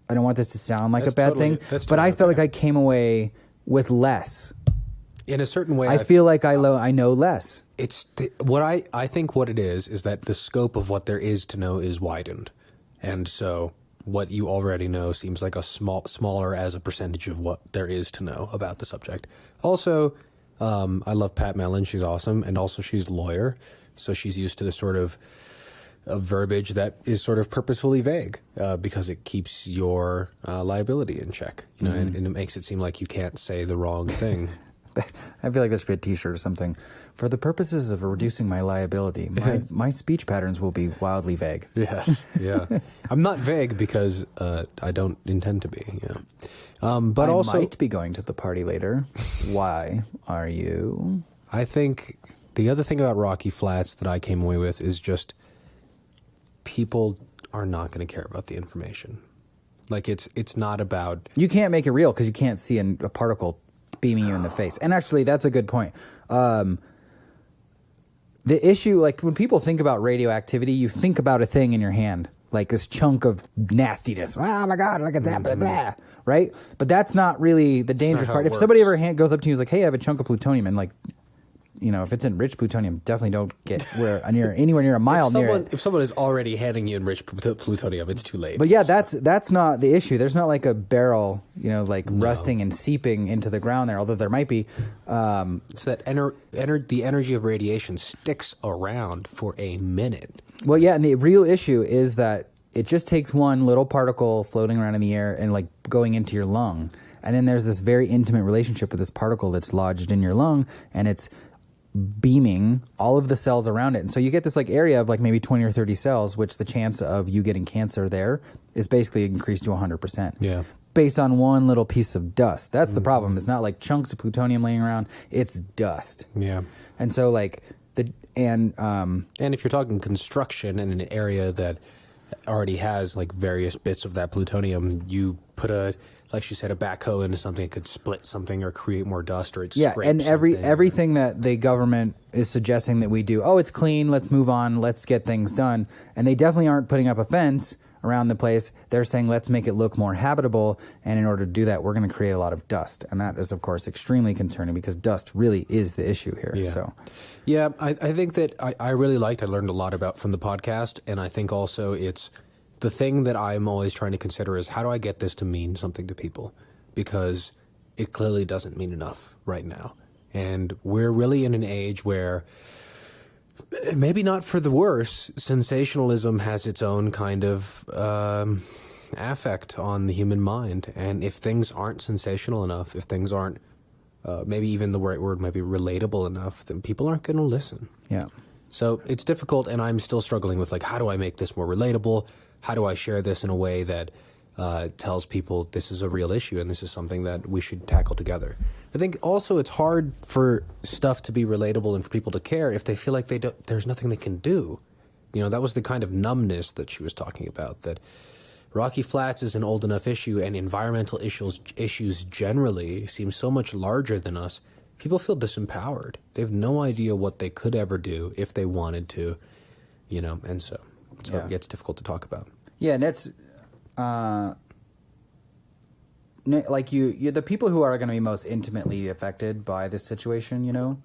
Speaker 2: don't want this to sound like
Speaker 3: That's
Speaker 2: a bad
Speaker 3: totally-
Speaker 2: thing,
Speaker 3: that's
Speaker 2: but I
Speaker 3: totally
Speaker 2: felt
Speaker 3: okay.
Speaker 2: like I came away with less.
Speaker 3: In a certain way,
Speaker 2: I feel like I know less.
Speaker 3: I think what it is that the scope of what there is to know is widened, and so what you already know seems like a smaller as a percentage of what there is to know about the subject. Also, I love Pat Mellon; she's awesome, and also she's a lawyer, so she's used to the sort of verbiage that is sort of purposefully vague because it keeps your liability in check, and it makes it seem like you can't say the wrong thing.
Speaker 2: I feel like there should be a T-shirt or something. For the purposes of reducing my liability, my speech patterns will be wildly vague.
Speaker 3: Yes, yeah. I'm not vague because I don't intend to be. Yeah, but
Speaker 2: I
Speaker 3: also
Speaker 2: might be going to the party later. Why are you?
Speaker 3: I think the other thing about Rocky Flats that I came away with is just people are not going to care about the information. Like it's not about.
Speaker 2: You can't make it real because you can't see a particle beaming you in the face. And actually, that's a good point. The issue, like when people think about radioactivity, you think about a thing in your hand, like this chunk of nastiness. Oh my God, look at that, blah, blah, right? But that's not really the dangerous
Speaker 3: how
Speaker 2: part.
Speaker 3: it
Speaker 2: If somebody
Speaker 3: works.
Speaker 2: ever goes up to you and is like, hey, I have a chunk of plutonium, and like, if it's enriched plutonium, definitely don't get anywhere near a mile near it.
Speaker 3: If someone is already handing you enriched plutonium, it's too late.
Speaker 2: But yeah, that's not the issue. There's not like a barrel, rusting and seeping into the ground there, although there might be.
Speaker 3: It's that the energy of radiation sticks around for a minute.
Speaker 2: Well, yeah, and the real issue is that it just takes one little particle floating around in the air and like going into your lung. And then there's this very intimate relationship with this particle that's lodged in your lung, and it's beaming all of the cells around it. And so you get this like area of like maybe 20 or 30 cells, which the chance of you getting cancer there is basically increased to 100%.
Speaker 3: Yeah.
Speaker 2: Based on one little piece of dust. That's the problem. It's not like chunks of plutonium laying around. It's dust.
Speaker 3: Yeah.
Speaker 2: And so like
Speaker 3: And if you're talking construction in an area that already has like various bits of that plutonium, you put like she said, a backhoe into something, it could split something or create more dust, or
Speaker 2: yeah, and everything that the government is suggesting that we do, it's clean, let's move on, let's get things done. And they definitely aren't putting up a fence around the place. They're saying let's make it look more habitable, and in order to do that, we're going to create a lot of dust. And that is, of course, extremely concerning because dust really is the issue here.
Speaker 3: Yeah.
Speaker 2: So,
Speaker 3: yeah, I think that I really liked, I learned a lot from the podcast, and I think also it's the thing that I'm always trying to consider is how do I get this to mean something to people? Because it clearly doesn't mean enough right now. And we're really in an age where Maybe not for the worse. Sensationalism has its own kind of affect on the human mind. And if things aren't sensational enough, if things aren't, maybe even the right word might be relatable enough, then people aren't going to listen.
Speaker 2: Yeah.
Speaker 3: So it's difficult, and I'm still struggling with, like, how do I make this more relatable? How do I share this in a way that tells people this is a real issue and this is something that we should tackle together? I think also it's hard for stuff to be relatable and for people to care if they feel like there's nothing they can do. You know, that was the kind of numbness that she was talking about, that Rocky Flats is an old enough issue, and environmental issues generally seem so much larger than us. People feel disempowered. They have no idea what they could ever do if they wanted to, you know, and so
Speaker 2: Yeah.
Speaker 3: it gets difficult to talk about.
Speaker 2: Yeah, and it's like you the people who are going to be most intimately affected by this situation, you know,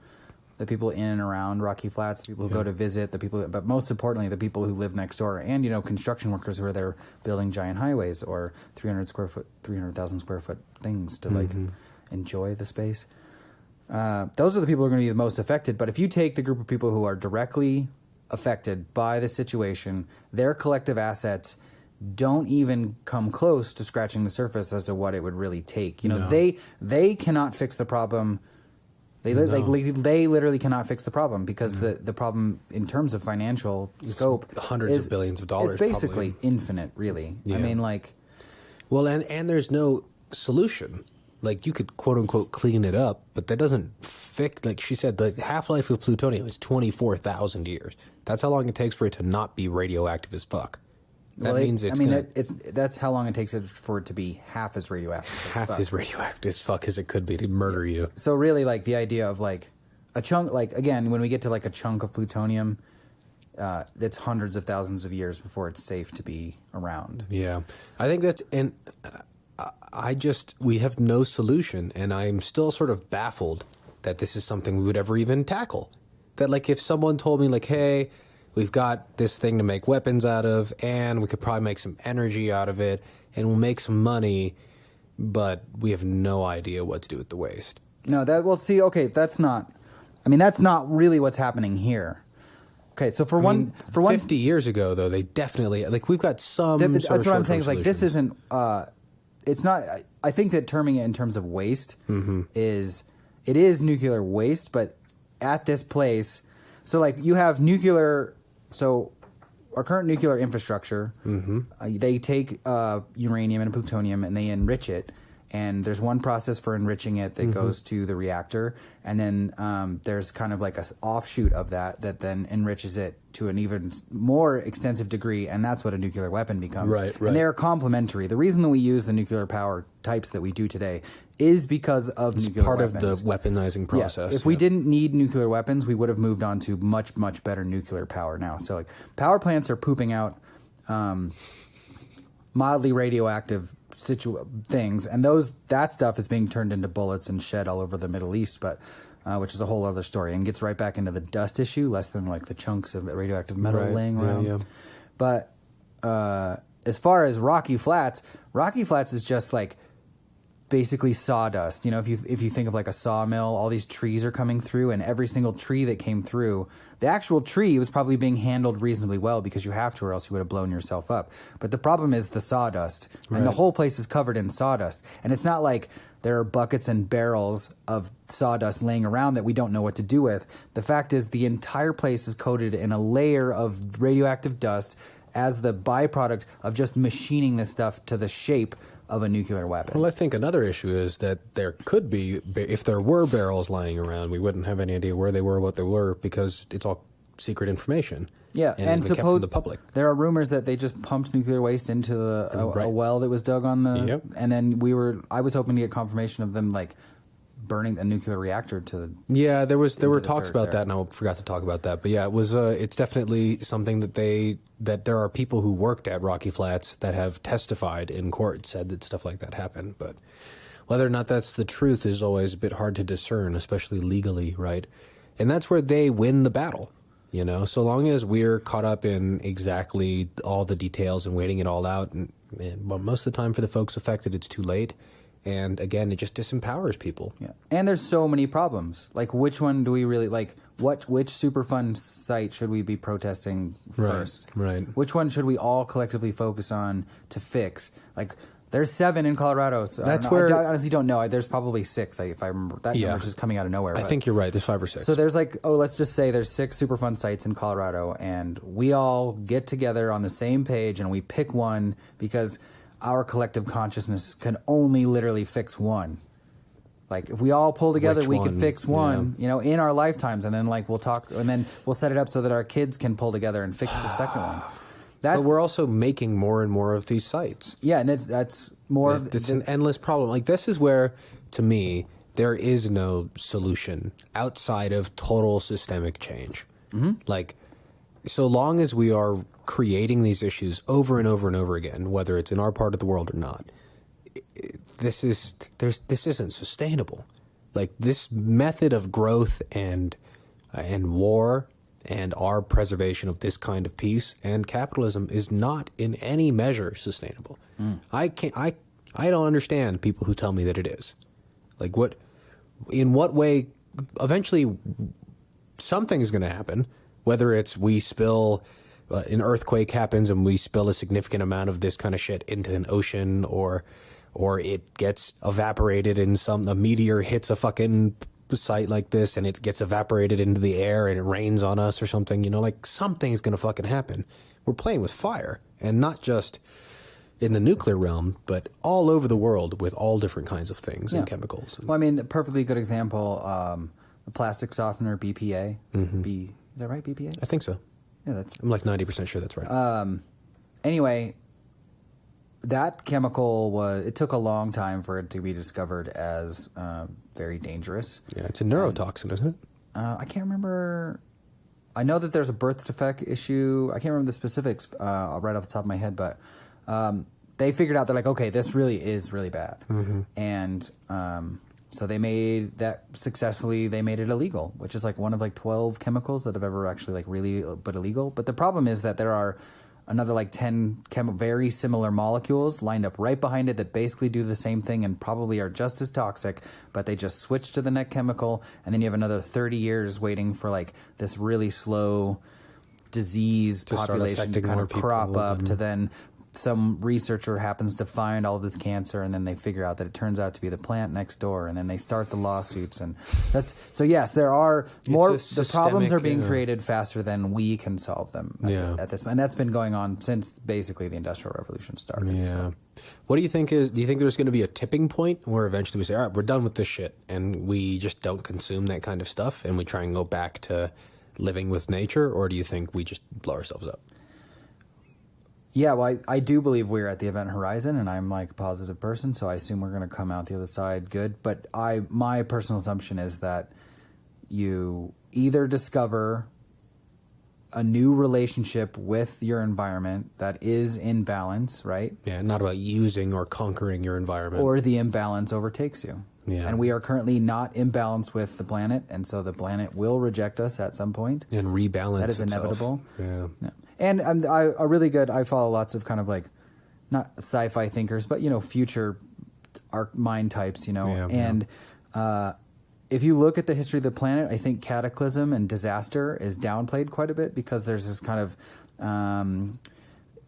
Speaker 2: the people in and around Rocky Flats, the people who go to visit, the people, but most importantly, the people who live next door, and, you know, construction workers who are there building giant highways or 300,000 square foot things to like enjoy the space. Those are the people who are going to be the most affected. But if you take the group of people who are directly affected by the situation, their collective assets don't even come close to scratching the surface as to what it would really take. You know,
Speaker 3: No.
Speaker 2: they cannot fix the problem. They literally cannot fix the problem because the problem in terms of financial scope
Speaker 3: hundreds of billions of dollars,
Speaker 2: is basically
Speaker 3: probably.
Speaker 2: infinite, really.
Speaker 3: Yeah.
Speaker 2: I mean, like,
Speaker 3: Well, and there's no solution. Like, you could quote unquote clean it up, but that doesn't fix. Like she said, the half-life of plutonium is 24,000 years. That's how long it takes for it to not be radioactive as fuck. That means
Speaker 2: that's how long it takes for it to be half as radioactive.
Speaker 3: half as radioactive as fuck as it could be to murder you.
Speaker 2: So really, like, the idea of like a chunk, like, again, when we get to like a chunk of plutonium, that's hundreds of thousands of years before it's safe to be around.
Speaker 3: Yeah, I think that's, and we have no solution, and I'm still sort of baffled that this is something we would ever even tackle. That, like, if someone told me, like, hey, we've got this thing to make weapons out of, and we could probably make some energy out of it, and we'll make some money, but we have no idea what to do with the waste.
Speaker 2: No, that's not really what's happening here. Okay, so for one,
Speaker 3: 50 years ago, though, they definitely, like, we've got some sort of
Speaker 2: that's what I'm
Speaker 3: short-term
Speaker 2: saying is, like, this
Speaker 3: solutions.
Speaker 2: isn't, it's not, I think that terming it in terms of waste it is nuclear waste, but at this place, so, like, you have so our current nuclear infrastructure, they take uranium and plutonium and they enrich it. And there's one process for enriching it that goes to the reactor. And then there's kind of like an offshoot of that then enriches it to an even more extensive degree. And that's what a nuclear weapon becomes.
Speaker 3: Right.
Speaker 2: And they're complementary. The reason that we use the nuclear power types that we do today is because of nuclear
Speaker 3: Part
Speaker 2: weapons.
Speaker 3: of the weaponizing process.
Speaker 2: Yeah. If we didn't need nuclear weapons, we would have moved on to much, much better nuclear power now. So, like, power plants are pooping out mildly radioactive things, and that stuff is being turned into bullets and shed all over the Middle East, but which is a whole other story, and gets right back into the dust issue, less than like the chunks of radioactive metal laying around.
Speaker 3: Yeah.
Speaker 2: But as far as Rocky Flats is just like basically sawdust. You know, if you think of like a sawmill, all these trees are coming through, and every single tree that came through, the actual tree was probably being handled reasonably well because you have to, or else you would have blown yourself up. But the problem is the sawdust, and the whole place is covered in sawdust. And it's not like there are buckets and barrels of sawdust laying around that we don't know what to do with. The fact is the entire place is coated in a layer of radioactive dust as the byproduct of just machining this stuff to the shape of a nuclear weapon.
Speaker 3: Well, I think another issue is that there could be, if there were barrels lying around, we wouldn't have any idea where they were, what they were, because it's all secret information.
Speaker 2: Yeah,
Speaker 3: and it's been kept from the public.
Speaker 2: There are rumors that they just pumped nuclear waste into a well that was dug on the, and then I was hoping to get confirmation of them like burning a nuclear reactor to the.
Speaker 3: Yeah, there were talks about that, and I forgot to talk about that. But yeah, it was. It's definitely something that there are people who worked at Rocky Flats that have testified in court, said that stuff like that happened. But whether or not that's the truth is always a bit hard to discern, especially legally, right? And that's where they win the battle. You know, so long as we're caught up in exactly all the details and waiting it all out, and most of the time for the folks affected, it's too late. And again, it just disempowers people.
Speaker 2: Yeah. And there's so many problems. Like, which one do we really like? Which Superfund site should we be protesting first?
Speaker 3: Right.
Speaker 2: Which one should we all collectively focus on to fix? Like, there's 7 in Colorado. So
Speaker 3: That's
Speaker 2: I honestly don't know. There's probably 6 if I remember. That number's just coming out of nowhere.
Speaker 3: I think you're right. There's 5 or 6.
Speaker 2: So there's like, let's just say there's 6 Superfund sites in Colorado, and we all get together on the same page and we pick one because our collective consciousness can only literally fix one. Like, if we all pull together,
Speaker 3: Which
Speaker 2: we
Speaker 3: one?
Speaker 2: can fix one, in our lifetimes, and then like we'll talk, and then we'll set it up so that our kids can pull together and fix the second one.
Speaker 3: But we're also making more and more of these sites.
Speaker 2: Yeah, and that's more.
Speaker 3: It's an endless problem. Like, this is where, to me, there is no solution outside of total systemic change. Mm-hmm. Like, so long as we are creating these issues over and over and over again, whether it's in our part of the world or not, this isn't sustainable. Like, this method of growth and war and our preservation of this kind of peace and capitalism is not in any measure sustainable. I don't understand people who tell me that it is. Like, in what way? Eventually something is going to happen, whether it's we spill an earthquake happens and we spill a significant amount of this kind of shit into an ocean, or it gets evaporated and a meteor hits a fucking site like this and it gets evaporated into the air and it rains on us or something, like, something's going to fucking happen. We're playing with fire, and not just in the nuclear realm, but all over the world with all different kinds of things and chemicals.
Speaker 2: Well, I mean, a perfectly good example, the plastic softener BPA.
Speaker 3: Mm-hmm.
Speaker 2: Is that right, BPA?
Speaker 3: I think so.
Speaker 2: Yeah,
Speaker 3: I'm like 90% sure that's right.
Speaker 2: Anyway, that chemical it took a long time for it to be discovered as very dangerous.
Speaker 3: Yeah, it's a neurotoxin, isn't it?
Speaker 2: I can't remember. I know that there's a birth defect issue. I can't remember the specifics right off the top of my head, but they figured out, they're like, okay, this really is really bad. Mm-hmm. And so they made that successfully. They made it illegal, which is like one of like 12 chemicals that have ever actually like really but illegal. But the problem is that there are another like 10 very similar molecules lined up right behind it that basically do the same thing and probably are just as toxic, but they just switch to the next chemical, and then you have another 30 years waiting for like this really slow disease population to kind of crop up, to then some researcher happens to find all this cancer, and then they figure out that it turns out to be the plant next door, and then they start the lawsuits. And so yes, there are more. The problems are being created faster than we can solve them at this, and that's been going on since basically the Industrial Revolution started.
Speaker 3: Yeah.
Speaker 2: So.
Speaker 3: What do you think do you think there's going to be a tipping point where eventually we say, all right, we're done with this shit, and we just don't consume that kind of stuff, and we try and go back to living with nature? Or do you think we just blow ourselves up?
Speaker 2: Yeah, well, I do believe we're at the event horizon, and I'm like a positive person, so I assume we're going to come out the other side good. But my personal assumption is that you either discover a new relationship with your environment that is in balance, right?
Speaker 3: Yeah, not about using or conquering your environment.
Speaker 2: Or the imbalance overtakes you.
Speaker 3: Yeah.
Speaker 2: And we are currently not in balance with the planet, and so the planet will reject us at some point.
Speaker 3: And rebalance
Speaker 2: That is
Speaker 3: itself.
Speaker 2: inevitable.
Speaker 3: Yeah.
Speaker 2: And I follow lots of kind of like, not sci-fi thinkers, but, future mind types, and if you look at the history of the planet, I think cataclysm and disaster is downplayed quite a bit because there's this kind of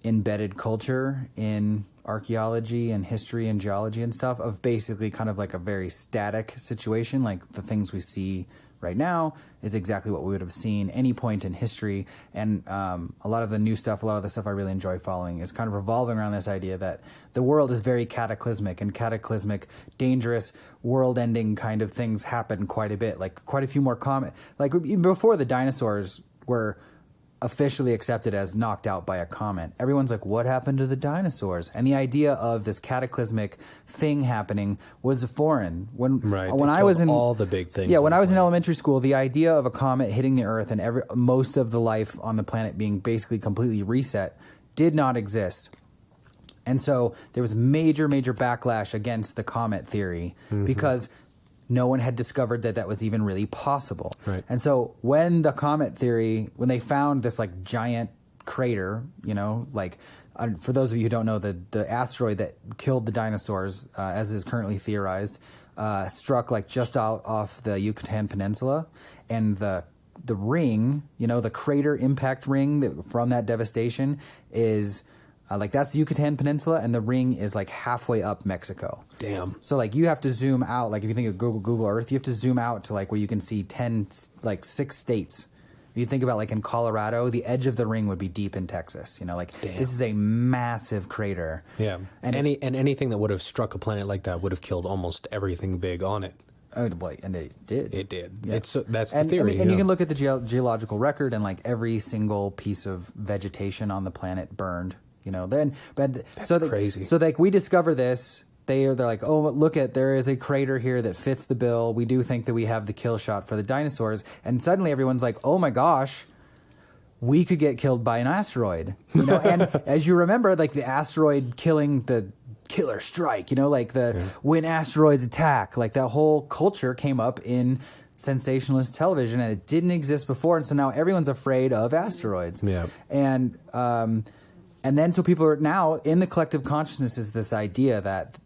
Speaker 2: embedded culture in archaeology and history and geology and stuff of basically kind of like a very static situation. Like the things we see right now is exactly what we would have seen any point in history. And a lot of the new stuff, a lot of the stuff I really enjoy following is kind of revolving around this idea that the world is very cataclysmic, and cataclysmic, dangerous, world-ending kind of things happen quite a bit. Like quite a few more like even before the dinosaurs were officially accepted as knocked out by a comet, everyone's like, what happened to the dinosaurs? And the idea of this cataclysmic thing happening was foreign. When I was in
Speaker 3: all the big things.
Speaker 2: Yeah, when I was in elementary school, the idea of a comet hitting the Earth and most of the life on the planet being basically completely reset did not exist. And so there was major, major backlash against the comet theory because no one had discovered that was even really possible.
Speaker 3: Right.
Speaker 2: And so when the comet theory, when they found this like giant crater, like for those of you who don't know, the asteroid that killed the dinosaurs, as is currently theorized, struck like just out off the Yucatan Peninsula, and the ring, the crater impact ring from that devastation is like that's the Yucatan Peninsula, and the ring is like halfway up Mexico.
Speaker 3: Damn.
Speaker 2: So like you have to zoom out. Like if you think of Google Earth, you have to zoom out to like where you can see 6 states. If you think about like in Colorado, the edge of the ring would be deep in Texas. Damn. This is a massive crater.
Speaker 3: Yeah, and anything that would have struck a planet like that would have killed almost everything big on it.
Speaker 2: Oh, boy, and it did.
Speaker 3: It did.
Speaker 2: Yeah.
Speaker 3: That's the theory.
Speaker 2: And you can look at the geological record, and like every single piece of vegetation on the planet burned. That's
Speaker 3: crazy.
Speaker 2: So like we discover this. They're like, oh, look at, there is a crater here that fits the bill. We do think that we have the kill shot for the dinosaurs. And suddenly everyone's like, oh my gosh, we could get killed by an asteroid. And as you remember, like the asteroid killing the killer strike, when asteroids attack, like that whole culture came up in sensationalist television, and it didn't exist before. And so now everyone's afraid of asteroids.
Speaker 3: Yeah.
Speaker 2: And then so people are now in the collective consciousness is this idea that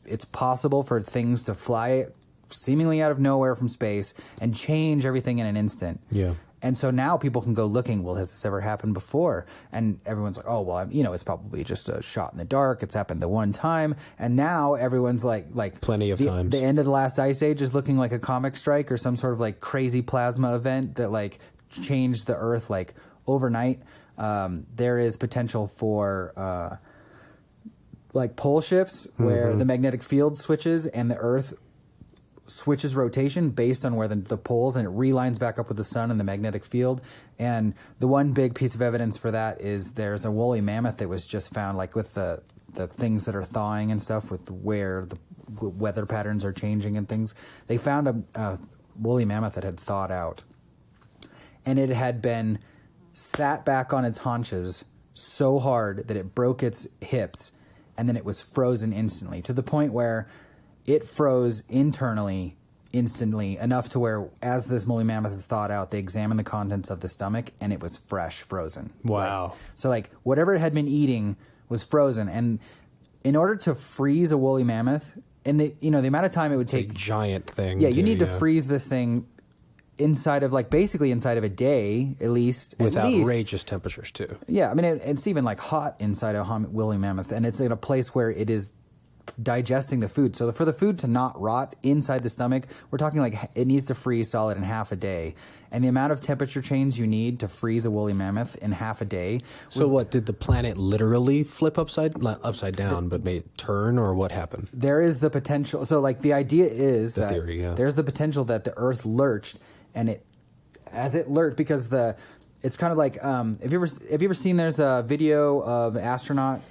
Speaker 2: it's possible for things to fly seemingly out of nowhere from space and change everything in an instant.
Speaker 3: Yeah.
Speaker 2: And so now people can go looking, well, has this ever happened before? And everyone's like, oh, well, it's probably just a shot in the dark. It's happened the one time. And now everyone's like
Speaker 3: plenty of times.
Speaker 2: The end of the last ice age is looking like a comic strike or some sort of like crazy plasma event that like changed the Earth like overnight. There is potential for like pole shifts where the magnetic field switches and the Earth switches rotation based on where the poles, and it relines back up with the sun and the magnetic field. And the one big piece of evidence for that is there's a woolly mammoth that was just found, like with the things that are thawing and stuff, with where the weather patterns are changing and things. They found a woolly mammoth that had thawed out, and it had been sat back on its haunches so hard that it broke its hips, and then it was frozen instantly, to the point where it froze internally instantly, enough to where as this woolly mammoth is thawed out, they examined the contents of the stomach, and it was fresh frozen.
Speaker 3: Wow.
Speaker 2: So like whatever it had been eating was frozen. And in order to freeze a woolly mammoth, and the amount of time it would take,
Speaker 3: a giant thing.
Speaker 2: Yeah, you need to freeze this thing basically inside of a day at least.
Speaker 3: With outrageous temperatures too.
Speaker 2: Yeah, I mean it's even like hot inside a woolly mammoth, and it's in a place where it is digesting the food. So for the food to not rot inside the stomach, we're talking like it needs to freeze solid in half a day. And the amount of temperature change you need to freeze a woolly mammoth in half a day.
Speaker 3: So what, did the planet literally flip not upside down, but may it turn, or what happened?
Speaker 2: There is the potential. So like the idea is that
Speaker 3: theory, yeah.
Speaker 2: There's the potential that the Earth lurched, and as it lurched, because it's kind of like have you ever seen, there's a video of an astronaut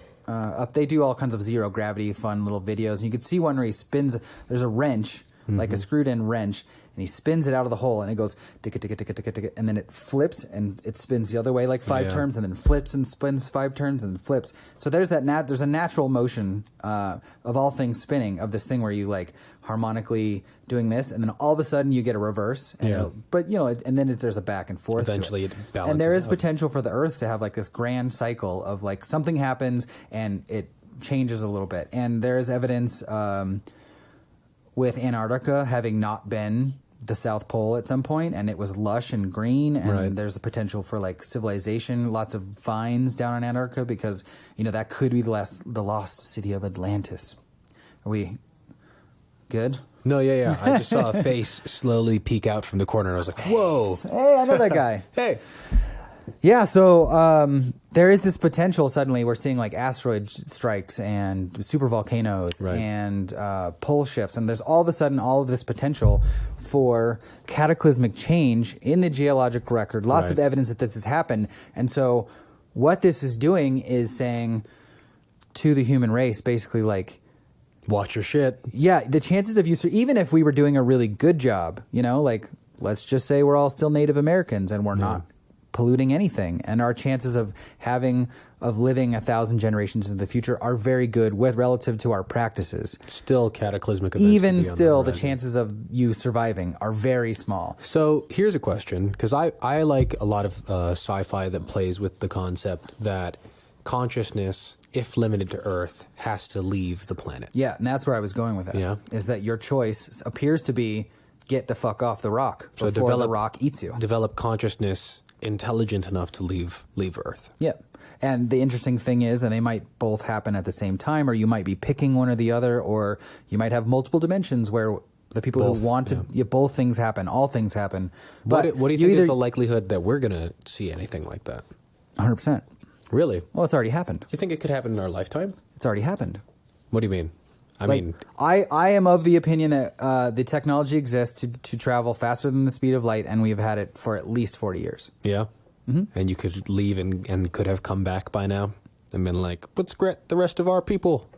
Speaker 2: they do all kinds of zero gravity fun little videos, and you could see one where he spins, there's a wrench, like a screwed in wrench, and he spins it out of the hole, and it goes ticka ticka ticka ticka ticka, and then it flips and it spins the other way like 5 turns, and then flips and spins 5 turns and flips. So there's there's a natural motion of all things spinning, of this thing where you like harmonically doing this, and then all of a sudden you get a reverse. And and then there's a back and forth.
Speaker 3: Eventually it balances.
Speaker 2: And there is
Speaker 3: out.
Speaker 2: Potential for the Earth to have like this grand cycle of like something happens and it changes a little bit. And there is evidence with Antarctica having not been the South Pole at some point, and it was lush and green, and there's the potential for like civilization, lots of finds down in Antarctica, because that could be the lost city of Atlantis. Are we good?
Speaker 3: No, yeah. I just saw a face slowly peek out from the corner, and I was like, whoa.
Speaker 2: Hey, I know that guy.
Speaker 3: Hey.
Speaker 2: Yeah, so there is this potential. Suddenly we're seeing like asteroid strikes and supervolcanoes and pole shifts, and there's all of a sudden all of this potential for cataclysmic change in the geologic record. Lots of evidence that this has happened. And so what this is doing is saying to the human race, basically like,
Speaker 3: watch your shit.
Speaker 2: Yeah, the chances of you, even if we were doing a really good job, like let's just say we're all still Native Americans and we're not polluting anything, and our chances of living 1,000 generations into the future are very good with relative to our practices.
Speaker 3: Still cataclysmic events.
Speaker 2: Even still, the chances of you surviving are very small.
Speaker 3: So here's a question, because I like a lot of sci-fi that plays with the concept that consciousness, if limited to Earth, has to leave the planet.
Speaker 2: Yeah, and that's where I was going with that.
Speaker 3: Yeah.
Speaker 2: Is that your choice appears to be get the fuck off the rock
Speaker 3: So
Speaker 2: before the rock eats you.
Speaker 3: Develop consciousness intelligent enough to leave Earth.
Speaker 2: Yeah. And the interesting thing is, and they might both happen at the same time, or you might be picking one or the other, or you might have multiple dimensions where the people
Speaker 3: Both,
Speaker 2: who wanted both things happen, all things happen. But
Speaker 3: What do you think is the likelihood that we're going to see anything like that?
Speaker 2: 100%.
Speaker 3: Really?
Speaker 2: Well, it's already happened.
Speaker 3: You think it could happen in our lifetime?
Speaker 2: It's already happened.
Speaker 3: What do you mean?
Speaker 2: I am of the opinion that the technology exists to travel faster than the speed of light, and we've had it for at least 40 years.
Speaker 3: Yeah. Mm-hmm. And you could leave and could have come back by now and been like, let's get the rest of our people.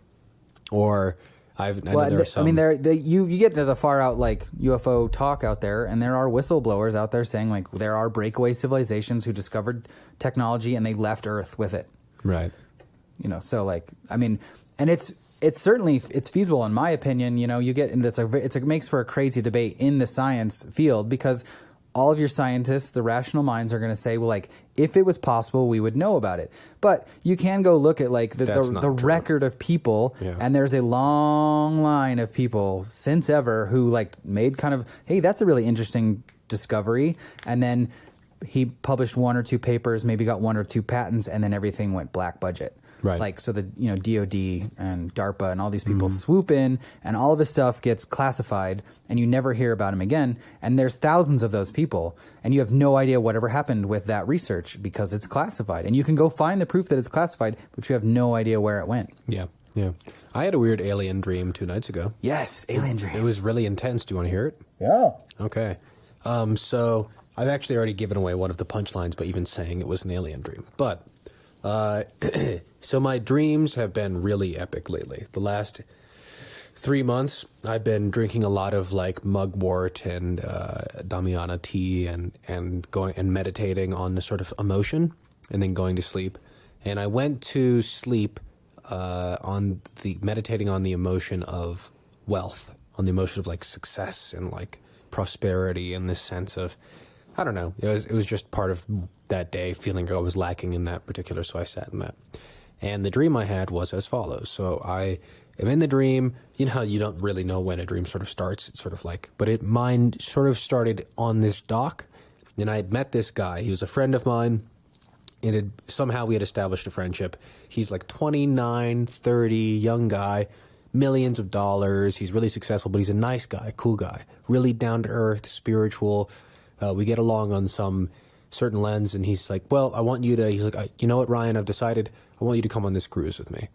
Speaker 3: Or I know there are some.
Speaker 2: I mean, you get to the far out like UFO talk out there, and there are whistleblowers out there saying like there are breakaway civilizations who discovered technology and they left Earth with it.
Speaker 3: Right.
Speaker 2: You know, so like I mean, and it's certainly feasible in my opinion. You know, you get and it makes for a crazy debate in the science field because all of your scientists, the rational minds, are going to say, well, like, if it was possible, we would know about it. But you can go look at, like, the record of people, and there's a long line of people since ever who, like, made kind of, hey, that's a really interesting discovery. And then he published one or two papers, maybe got one or two patents, and then everything went black budget.
Speaker 3: Right.
Speaker 2: Like, so the, DOD and DARPA and all these people swoop in and all of his stuff gets classified and you never hear about him again. And there's thousands of those people and you have no idea whatever happened with that research because it's classified. And you can go find the proof that it's classified, but you have no idea where it went.
Speaker 3: Yeah, yeah. I had a weird alien dream 2 nights ago.
Speaker 2: Yes, alien dream.
Speaker 3: It was really intense. Do you want to hear it?
Speaker 2: Yeah.
Speaker 3: Okay. So I've actually already given away one of the punchlines by even saying it was an alien dream. But so my dreams have been really epic lately. The last 3 months, I've been drinking a lot of like mugwort and Damiana tea and going and meditating on the sort of emotion and then going to sleep. And I went to sleep meditating on the emotion of wealth, on the emotion of like success and like prosperity and this sense of, I don't know. It was just part of that day, feeling I was lacking in that particular, so I sat in that. And the dream I had was as follows. So I am in the dream. You know how you don't really know when a dream sort of starts? It's sort of like, but mine sort of started on this dock, and I had met this guy. He was a friend of mine, and somehow we had established a friendship. He's like 29, 30, young guy, millions of dollars. He's really successful, but he's a nice guy, cool guy, really down to earth, spiritual. We get along on some certain lens, and he's like, well, he's like, you know what, Ryan, I've decided I want you to come on this cruise with me.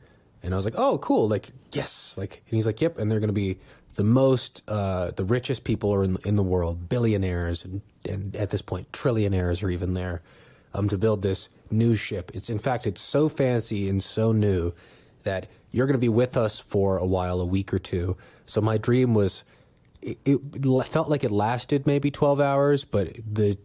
Speaker 3: And I was like, oh, cool, like, yes, like, and he's like, yep, and they're going to be the richest people are in the world, billionaires, and at this point, trillionaires are even there, to build this new ship. It's so fancy and so new that you're going to be with us for a while, a week or two. So my dream was, it felt like it lasted maybe 12 hours, but the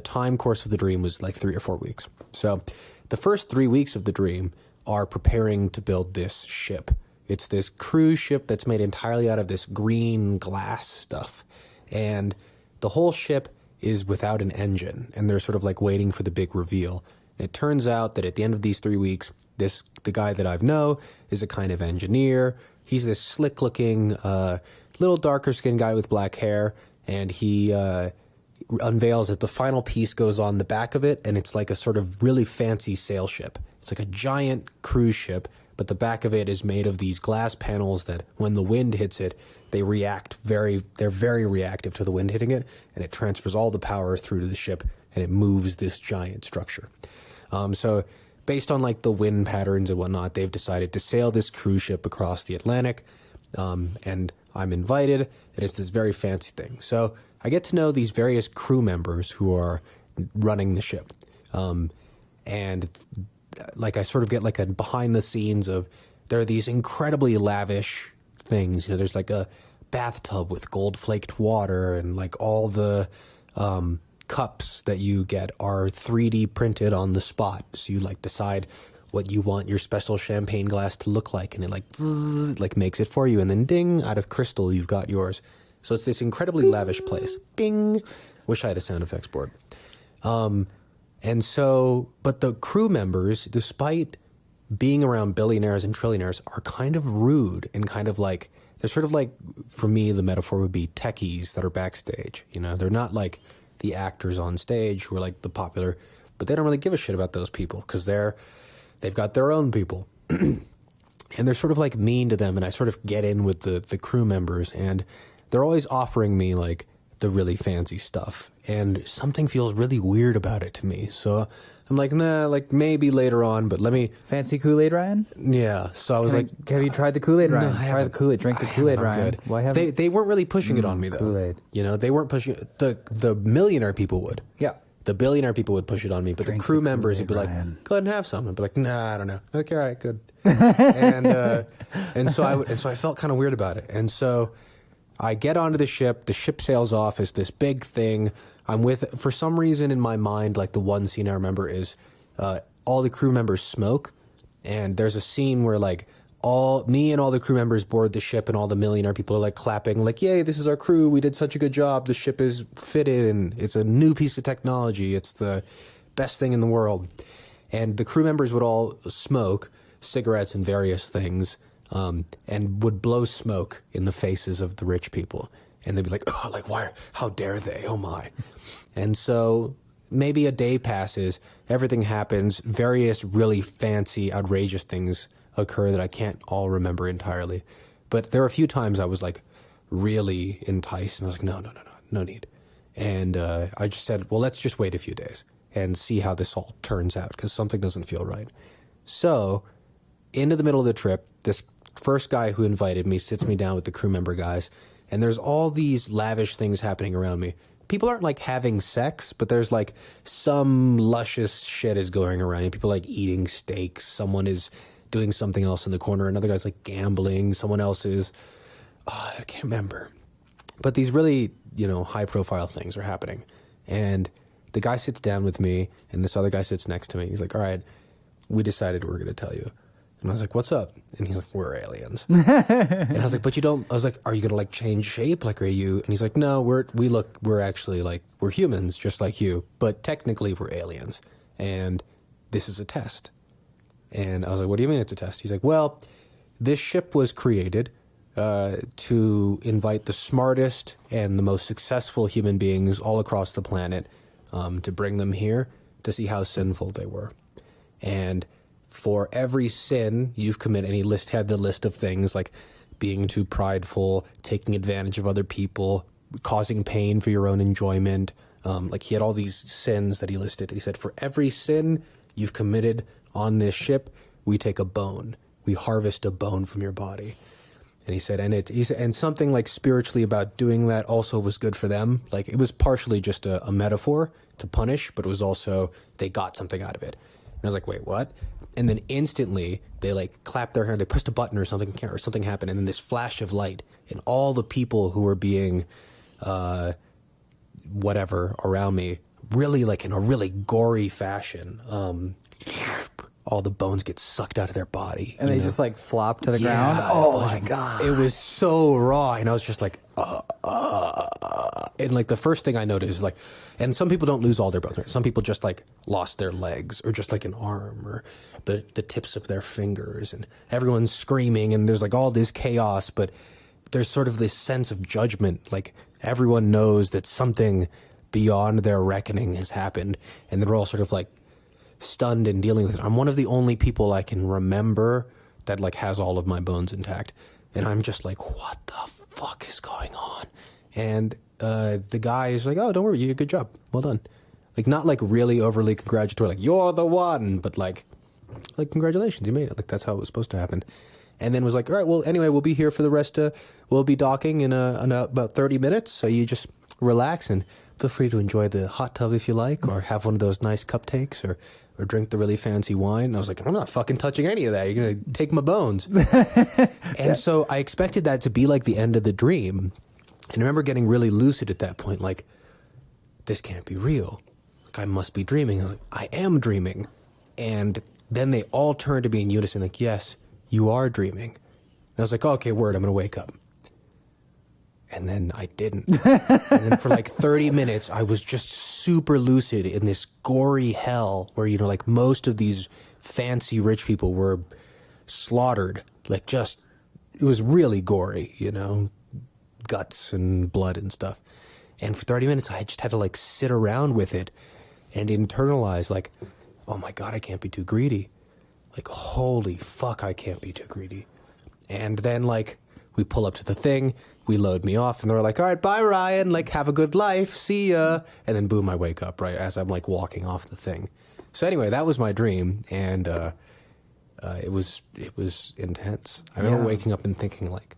Speaker 3: time course of the dream was like 3 or 4 weeks. So the first 3 weeks of the dream are preparing to build this ship. It's this cruise ship that's made entirely out of this green glass stuff. And the whole ship is without an engine, and they're sort of like waiting for the big reveal. And it turns out that at the end of these 3 weeks, the guy that I know is a kind of engineer. He's this slick-looking, little darker-skinned guy with black hair, and he unveils that the final piece goes on the back of it, and it's like a sort of really fancy sail ship. It's like a giant cruise ship, but the back of it is made of these glass panels that when the wind hits it, they're very reactive to the wind hitting it, and it transfers all the power through to the ship, and it moves this giant structure. So based on like the wind patterns and whatnot, they've decided to sail this cruise ship across the Atlantic, and I'm invited, and it's this very fancy thing. So I get to know these various crew members who are running the ship. And like I sort of get like a behind the scenes of, there are these incredibly lavish things. You know, there's like a bathtub with gold flaked water, and like all the cups that you get are 3D printed on the spot. So you like decide what you want your special champagne glass to look like, and it like makes it for you, and then ding, out of crystal you've got yours. So it's this incredibly lavish place. Bing. Wish I had a sound effects board. And so, but the crew members, despite being around billionaires and trillionaires are kind of rude and kind of like, they're sort of like, for me, the metaphor would be techies that are backstage. You know, they're not like the actors on stage who are like the popular, but they don't really give a shit about those people because they've got their own people. And they're sort of like mean to them. And I sort of get in with the crew members, and they're always offering me like the really fancy stuff. And something feels really weird about it to me. So I'm like, nah, like maybe later on, but let me.
Speaker 2: Fancy Kool-Aid, Ryan?
Speaker 3: Yeah. So I was like,
Speaker 2: have you tried the Kool-Aid, Ryan?
Speaker 3: No, I
Speaker 2: Try the Kool-Aid. Drink the Kool-Aid, Ryan.
Speaker 3: Good.
Speaker 2: Why haven't
Speaker 3: They weren't really pushing it on me though.
Speaker 2: Kool-Aid.
Speaker 3: You know, they weren't pushing it. The millionaire people would.
Speaker 2: Yeah.
Speaker 3: The billionaire people would push it on me, but
Speaker 2: Drink
Speaker 3: the crew
Speaker 2: the
Speaker 3: members would be
Speaker 2: Kool-Aid,
Speaker 3: like,
Speaker 2: Ryan.
Speaker 3: go ahead and have some. I'd be like, nah, I don't know. Okay, all right, good. and so I felt kind of weird about it. And so I get onto the ship sails off, is this big thing. I'm with, for some reason in my mind, like the one scene I remember is all the crew members smoke. And there's a scene where like me and all the crew members board the ship, and all the millionaire people are like clapping, like, yay, this is our crew. We did such a good job. The ship is fitted and it's a new piece of technology. It's the best thing in the world. And the crew members would all smoke cigarettes and various things, and would blow smoke in the faces of the rich people. And they'd be like, oh, like, why, how dare they? Oh my. And so maybe a day passes, everything happens, various really fancy, outrageous things occur that I can't all remember entirely. But there are a few times I was like really enticed, and I was like, no need. And I just said, well, let's just wait a few days and see how this all turns out, because something doesn't feel right. So into the middle of the trip, this first guy who invited me sits me down with the crew member guys, and there's all these lavish things happening around me. People aren't like having sex, but there's like some luscious shit is going around. People like eating steaks. Someone is doing something else in the corner. Another guy's like gambling. Someone else is, I can't remember. But these really, high profile things are happening. And the guy sits down with me, and this other guy sits next to me. He's like, all right, we decided we're going to tell you. And I was like, what's up? And he's like, we're aliens. And I was like, but you don't, I was like, are you going to like change shape? Like, are you? And he's like, no, we're actually like, we're humans just like you, but technically we're aliens. And this is a test. And I was like, what do you mean it's a test? He's like, well, this ship was created to invite the smartest and the most successful human beings all across the planet, to bring them here to see how sinful they were. And for every sin you've committed, and he had the list of things like being too prideful, taking advantage of other people, causing pain for your own enjoyment. Like he had all these sins that he listed. He said, for every sin you've committed on this ship, we take a bone. We harvest a bone from your body. And he said, and something like spiritually about doing that also was good for them. Like it was partially just a metaphor to punish, but it was also, they got something out of it. And I was like, wait, what? And then instantly they like clapped their hand, they pressed a button or something happened. And then this flash of light, and all the people who were being, whatever around me, really like in a really gory fashion, all the bones get sucked out of their body.
Speaker 2: And they just like flop to the ground? Oh my God.
Speaker 3: It was so raw. And I was just like, and like the first thing I noticed is like, and some people don't lose all their bones. Right? Some people just like lost their legs, or just like an arm, or the tips of their fingers, and everyone's screaming, and there's like all this chaos, but there's sort of this sense of judgment. Like everyone knows that something beyond their reckoning has happened, and they're all sort of like stunned and dealing with it. I'm one of the only people I can remember that like has all of my bones intact, and I'm just like, what the fuck is going on? And the guy is like, oh, don't worry, you did a good job, well done. Like not like really overly congratulatory, like you're the one, but like congratulations, you made it. Like that's how it was supposed to happen. And then was like, all right, well anyway, we'll be here for the rest we'll be docking in about 30 minutes, so you just relax and feel free to enjoy the hot tub if you like, or have one of those nice cupcakes, or drink the really fancy wine. And I was like, I'm not fucking touching any of that. You're going to take my bones. And so I expected that to be like the end of the dream. And I remember getting really lucid at that point, like, this can't be real. Like, I must be dreaming. I was like, I am dreaming. And then they all turned to me in unison, like, yes, you are dreaming. And I was like, oh, okay, word, I'm going to wake up. And then I didn't. And then for like 30 minutes, I was just super lucid in this gory hell where, you know, like most of these fancy rich people were slaughtered. Like just, it was really gory, you know, guts and blood and stuff. And for 30 minutes, I just had to like sit around with it and internalize like, oh my God, I can't be too greedy. Like, holy fuck, I can't be too greedy. And then like we pull up to the thing, we load me off, and they're like, all right, bye, Ryan. Like, have a good life. See ya. And then boom, I wake up right as I'm like walking off the thing. So anyway, that was my dream. And it was intense. I remember waking up and thinking like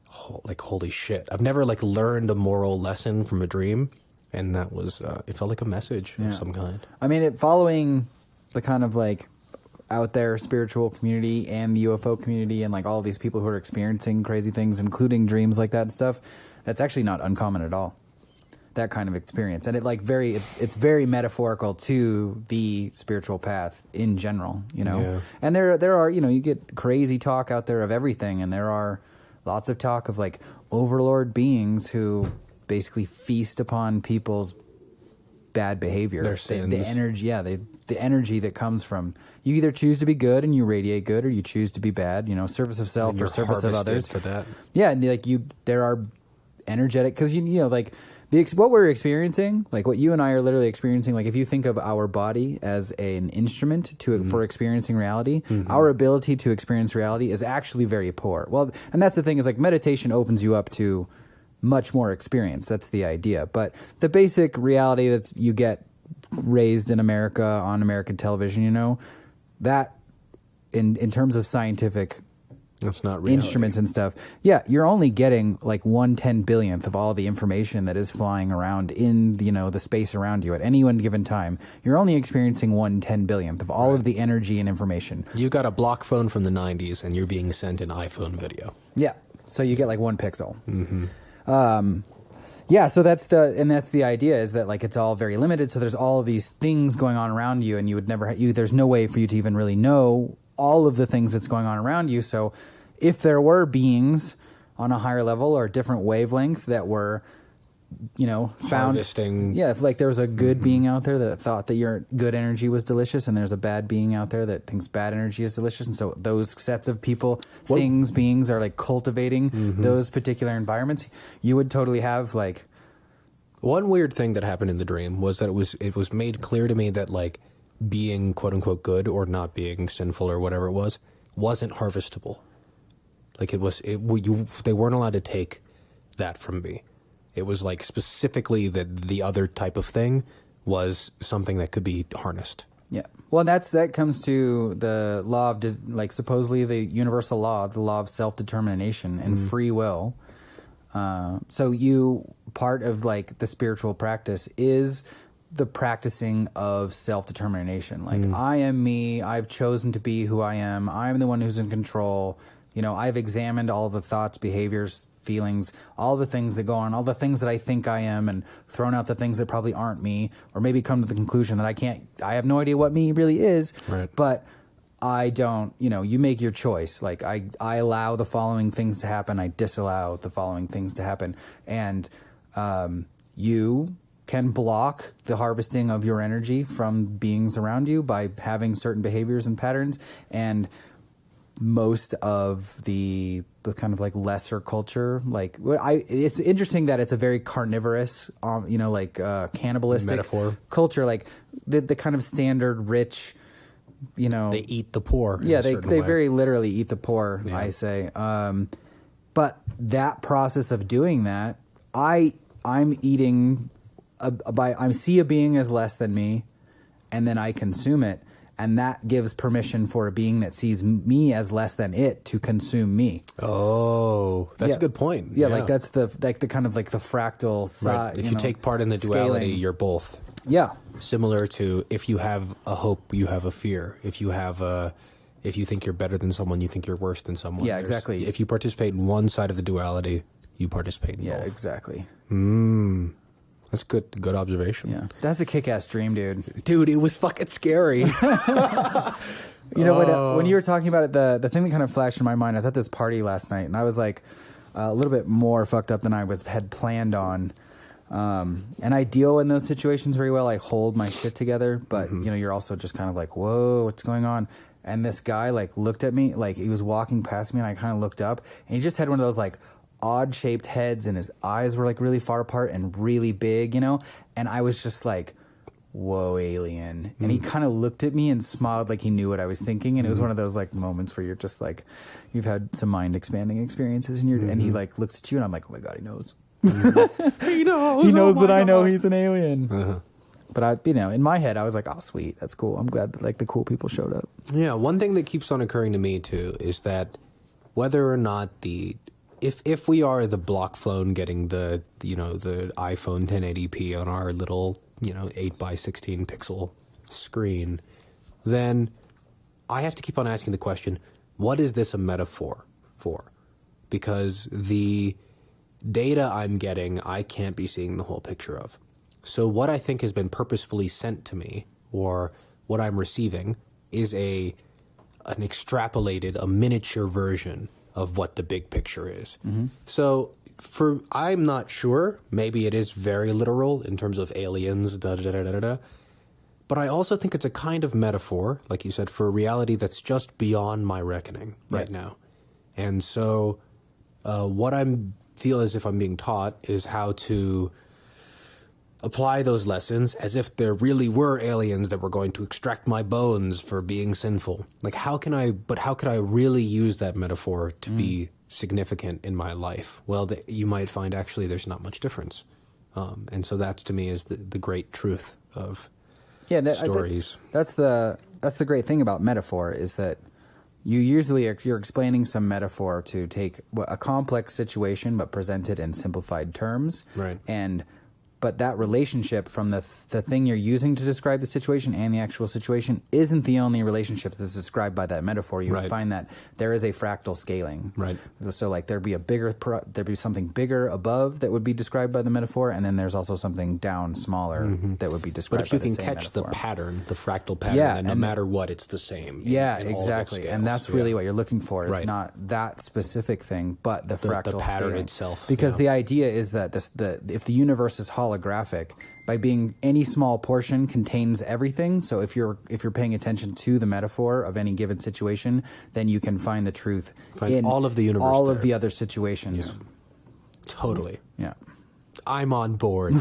Speaker 3: holy shit. I've never like learned a moral lesson from a dream, and that was it felt like a message of some kind.
Speaker 2: I mean, following the kind of like out there spiritual community and the UFO community and like all these people who are experiencing crazy things, including dreams like that and stuff, that's actually not uncommon at all. That kind of experience, and it's very metaphorical to the spiritual path in general, you know.
Speaker 3: Yeah.
Speaker 2: And there are, you know, you get crazy talk out there of everything, and there are lots of talk of like overlord beings who basically feast upon people's bad behavior,
Speaker 3: their sins.
Speaker 2: The energy, the energy that comes from you either choose to be good and you radiate good, or you choose to be bad. You know, service of self or service of others.
Speaker 3: For that,
Speaker 2: yeah, and like there are energetic because you know like. What we're experiencing, like what you and I are literally experiencing, like if you think of our body as an instrument for experiencing reality, our ability to experience reality is actually very poor. Well, and that's the thing is like meditation opens you up to much more experience. That's the idea. But the basic reality that you get raised in America on American television, you know, that in terms of scientific
Speaker 3: that's not reality.
Speaker 2: Instruments and stuff. Yeah, you're only getting like 1/10 billionth of all the information that is flying around in the space around you at any one given time. You're only experiencing 1/10 billionth of all of the energy and information.
Speaker 3: You got a block phone from the 90s, and you're being sent an iPhone video.
Speaker 2: Yeah, so you get like 1 pixel. Yeah, so that's the idea is that like it's all very limited. So there's all of these things going on around you, and you would never there's no way for you to even really know all of the things that's going on around you. So if there were beings on a higher level or a different wavelength that were, you know, found...
Speaker 3: Harvesting.
Speaker 2: Yeah, if like there was a good being out there that thought that your good energy was delicious, and there's a bad being out there that thinks bad energy is delicious, and so those sets of people, beings are like cultivating those particular environments, you would totally have like...
Speaker 3: One weird thing that happened in the dream was that it was made clear to me that like being quote unquote good or not being sinful or whatever it wasn't harvestable. Like they weren't allowed to take that from me. It was like specifically that the other type of thing was something that could be harnessed.
Speaker 2: Yeah. Well, that comes to the law of like supposedly the universal law, the law of self-determination and free will. So part of like the spiritual practice is the practicing of self-determination. Like I am me, I've chosen to be who I am, I'm the one who's in control. You know, I've examined all the thoughts, behaviors, feelings, all the things that go on, all the things that I think I am, and thrown out the things that probably aren't me, or maybe come to the conclusion that I have no idea what me really is.
Speaker 3: Right.
Speaker 2: But I don't, you know, you make your choice. Like I allow the following things to happen, I disallow the following things to happen. And you can block the harvesting of your energy from beings around you by having certain behaviors and patterns. And most of the kind of like lesser culture, like it's interesting that it's a very carnivorous, cannibalistic
Speaker 3: metaphor
Speaker 2: culture, like the kind of standard rich, you know,
Speaker 3: they eat the poor.
Speaker 2: Yeah, they very literally eat the poor. Yeah. I say, but that process of doing that, I'm eating. I see a being as less than me, and then I consume it. And that gives permission for a being that sees me as less than it to consume me.
Speaker 3: Oh, that's a good point.
Speaker 2: Yeah, like that's the kind of like the fractal side.
Speaker 3: Right. If you take part in the duality,
Speaker 2: scaling.
Speaker 3: You're both.
Speaker 2: Yeah.
Speaker 3: Similar to if you have a hope, you have a fear. If you think you're better than someone, you think you're worse than someone.
Speaker 2: Yeah, exactly.
Speaker 3: If you participate in one side of the duality, you participate in both.
Speaker 2: Yeah, exactly.
Speaker 3: That's good observation.
Speaker 2: Yeah, that's a kick-ass dream, dude.
Speaker 3: Dude, it was fucking scary.
Speaker 2: You know, when you were talking about it, the thing that kind of flashed in my mind, I was at this party last night, and I was like a little bit more fucked up than I had planned on. And I deal in those situations very well. I hold my shit together, but you know, you're also just kind of like, whoa, what's going on? And this guy like looked at me, like he was walking past me, and I kind of looked up, and he just had one of those like odd shaped heads, and his eyes were like really far apart and really big, you know? And I was just like, whoa, alien. And he kind of looked at me and smiled like he knew what I was thinking. And it was one of those like moments where you're just like, you've had some mind expanding experiences, and and he like looks at you, and I'm like, oh my God, he knows.
Speaker 3: He knows.
Speaker 2: He knows
Speaker 3: Oh
Speaker 2: that
Speaker 3: my
Speaker 2: I know
Speaker 3: God.
Speaker 2: he's an alien. But I, you know, in my head, I was like, oh, sweet. That's cool. I'm glad that like the cool people showed up.
Speaker 3: Yeah, one thing that keeps on occurring to me too is that whether or not if we are the block phone getting the iPhone 1080p on our little 8x16 pixel screen, then I have to keep on asking the question, what is this a metaphor for? Because the data I'm getting, I can't be seeing the whole picture of. So what I think has been purposefully sent to me, or what I'm receiving, is an extrapolated, a miniature version of what the big picture is. So I'm not sure. Maybe it is very literal in terms of aliens, da-da-da-da-da-da. But I also think it's a kind of metaphor, like you said, for a reality that's just beyond my reckoning right now. And so what I feel as if I'm being taught is how to apply those lessons as if there really were aliens that were going to extract my bones for being sinful. Like, how could I really use that metaphor to be significant in my life? Well, you might find actually there's not much difference. And so that to me is the great truth of stories.
Speaker 2: That's the great thing about metaphor, is that you're explaining some metaphor to take a complex situation but present it in simplified terms.
Speaker 3: Right.
Speaker 2: But that relationship from the thing you're using to describe the situation and the actual situation isn't the only relationship that's described by that metaphor. You would find that there is a fractal scaling. Right. So like there'd be something bigger above that would be described by the metaphor, and then there's also something down smaller that would be described by the same
Speaker 3: metaphor. But if you can catch the pattern, the fractal pattern, then no matter what, it's the same.
Speaker 2: Exactly. And that's really what you're looking for, is not that specific thing, but the fractal
Speaker 3: the pattern
Speaker 2: scaling
Speaker 3: itself.
Speaker 2: Because the idea is that if the universe is holographic, by being any small portion contains everything. So if you're paying attention to the metaphor of any given situation, then you can find the truth in
Speaker 3: all of the universe,
Speaker 2: all of the other situations.
Speaker 3: Yeah. Totally.
Speaker 2: Yeah.
Speaker 3: I'm on board.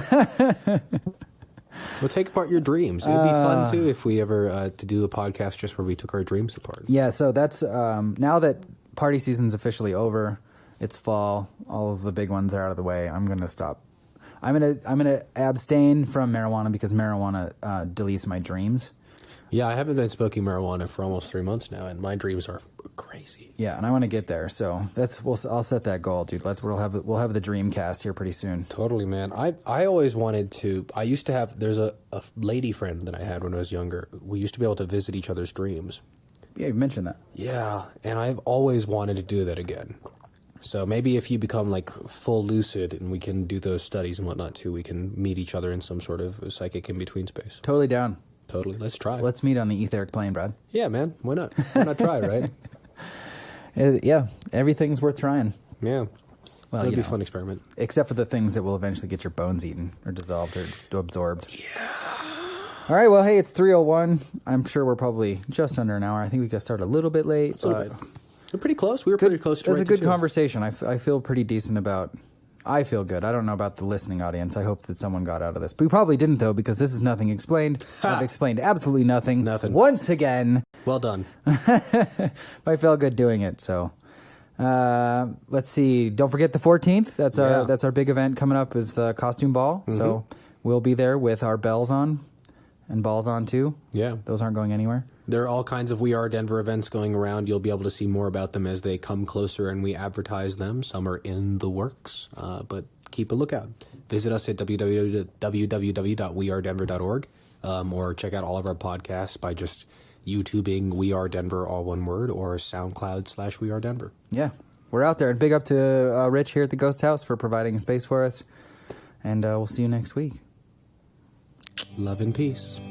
Speaker 3: We'll take apart your dreams. It would be fun too if we ever to do a podcast just where we took our dreams apart.
Speaker 2: Yeah. So that's now that party season's officially over, it's fall. All of the big ones are out of the way. I'm gonna stop. I'm gonna abstain from marijuana because marijuana deletes my dreams.
Speaker 3: Yeah, I haven't been smoking marijuana for almost 3 months now, and my dreams are crazy.
Speaker 2: Yeah, and I want to get there, so I'll set that goal, dude. We'll have the dream cast here pretty soon.
Speaker 3: Totally, man. I always wanted to. I used to have. There's a lady friend that I had when I was younger. We used to be able to visit each other's dreams.
Speaker 2: Yeah, you mentioned that.
Speaker 3: Yeah, and I've always wanted to do that again. So maybe if you become like full lucid and we can do those studies and whatnot too, we can meet each other in some sort of psychic in-between space.
Speaker 2: Totally down.
Speaker 3: Totally. Let's try.
Speaker 2: Let's meet on the etheric plane, Brad.
Speaker 3: Yeah, man. Why not? Why not try, right?
Speaker 2: Yeah, everything's worth trying.
Speaker 3: Yeah.
Speaker 2: Well,
Speaker 3: it'll be a fun experiment.
Speaker 2: Except for the things that will eventually get your bones eaten or dissolved or absorbed. Yeah. All right, well, hey, it's 3:01. I'm sure we're probably just under an hour. I think we got started a little bit late.
Speaker 3: We're pretty close. We were pretty close to
Speaker 2: It was a good conversation. I feel pretty decent about... I feel good. I don't know about the listening audience. I hope that someone got out of this. We probably didn't, though, because this is Nothing Explained. I've explained absolutely nothing.
Speaker 3: Nothing.
Speaker 2: Once again.
Speaker 3: Well done.
Speaker 2: I felt good doing it, so... let's see. Don't forget the 14th. That's our big event coming up, is the costume ball. So we'll be there with our bells on and balls on, too. Yeah. Those aren't going anywhere.
Speaker 3: There are all kinds of We Are Denver events going around. You'll be able to see more about them as they come closer and we advertise them. Some are in the works, but keep a lookout. Visit us at www.wearedenver.org or check out all of our podcasts by just YouTubing We Are Denver, all one word, or SoundCloud/We Are Denver.
Speaker 2: Yeah, we're out there. And big up to Rich here at the Ghost House for providing space for us. And we'll see you next week.
Speaker 3: Love and peace.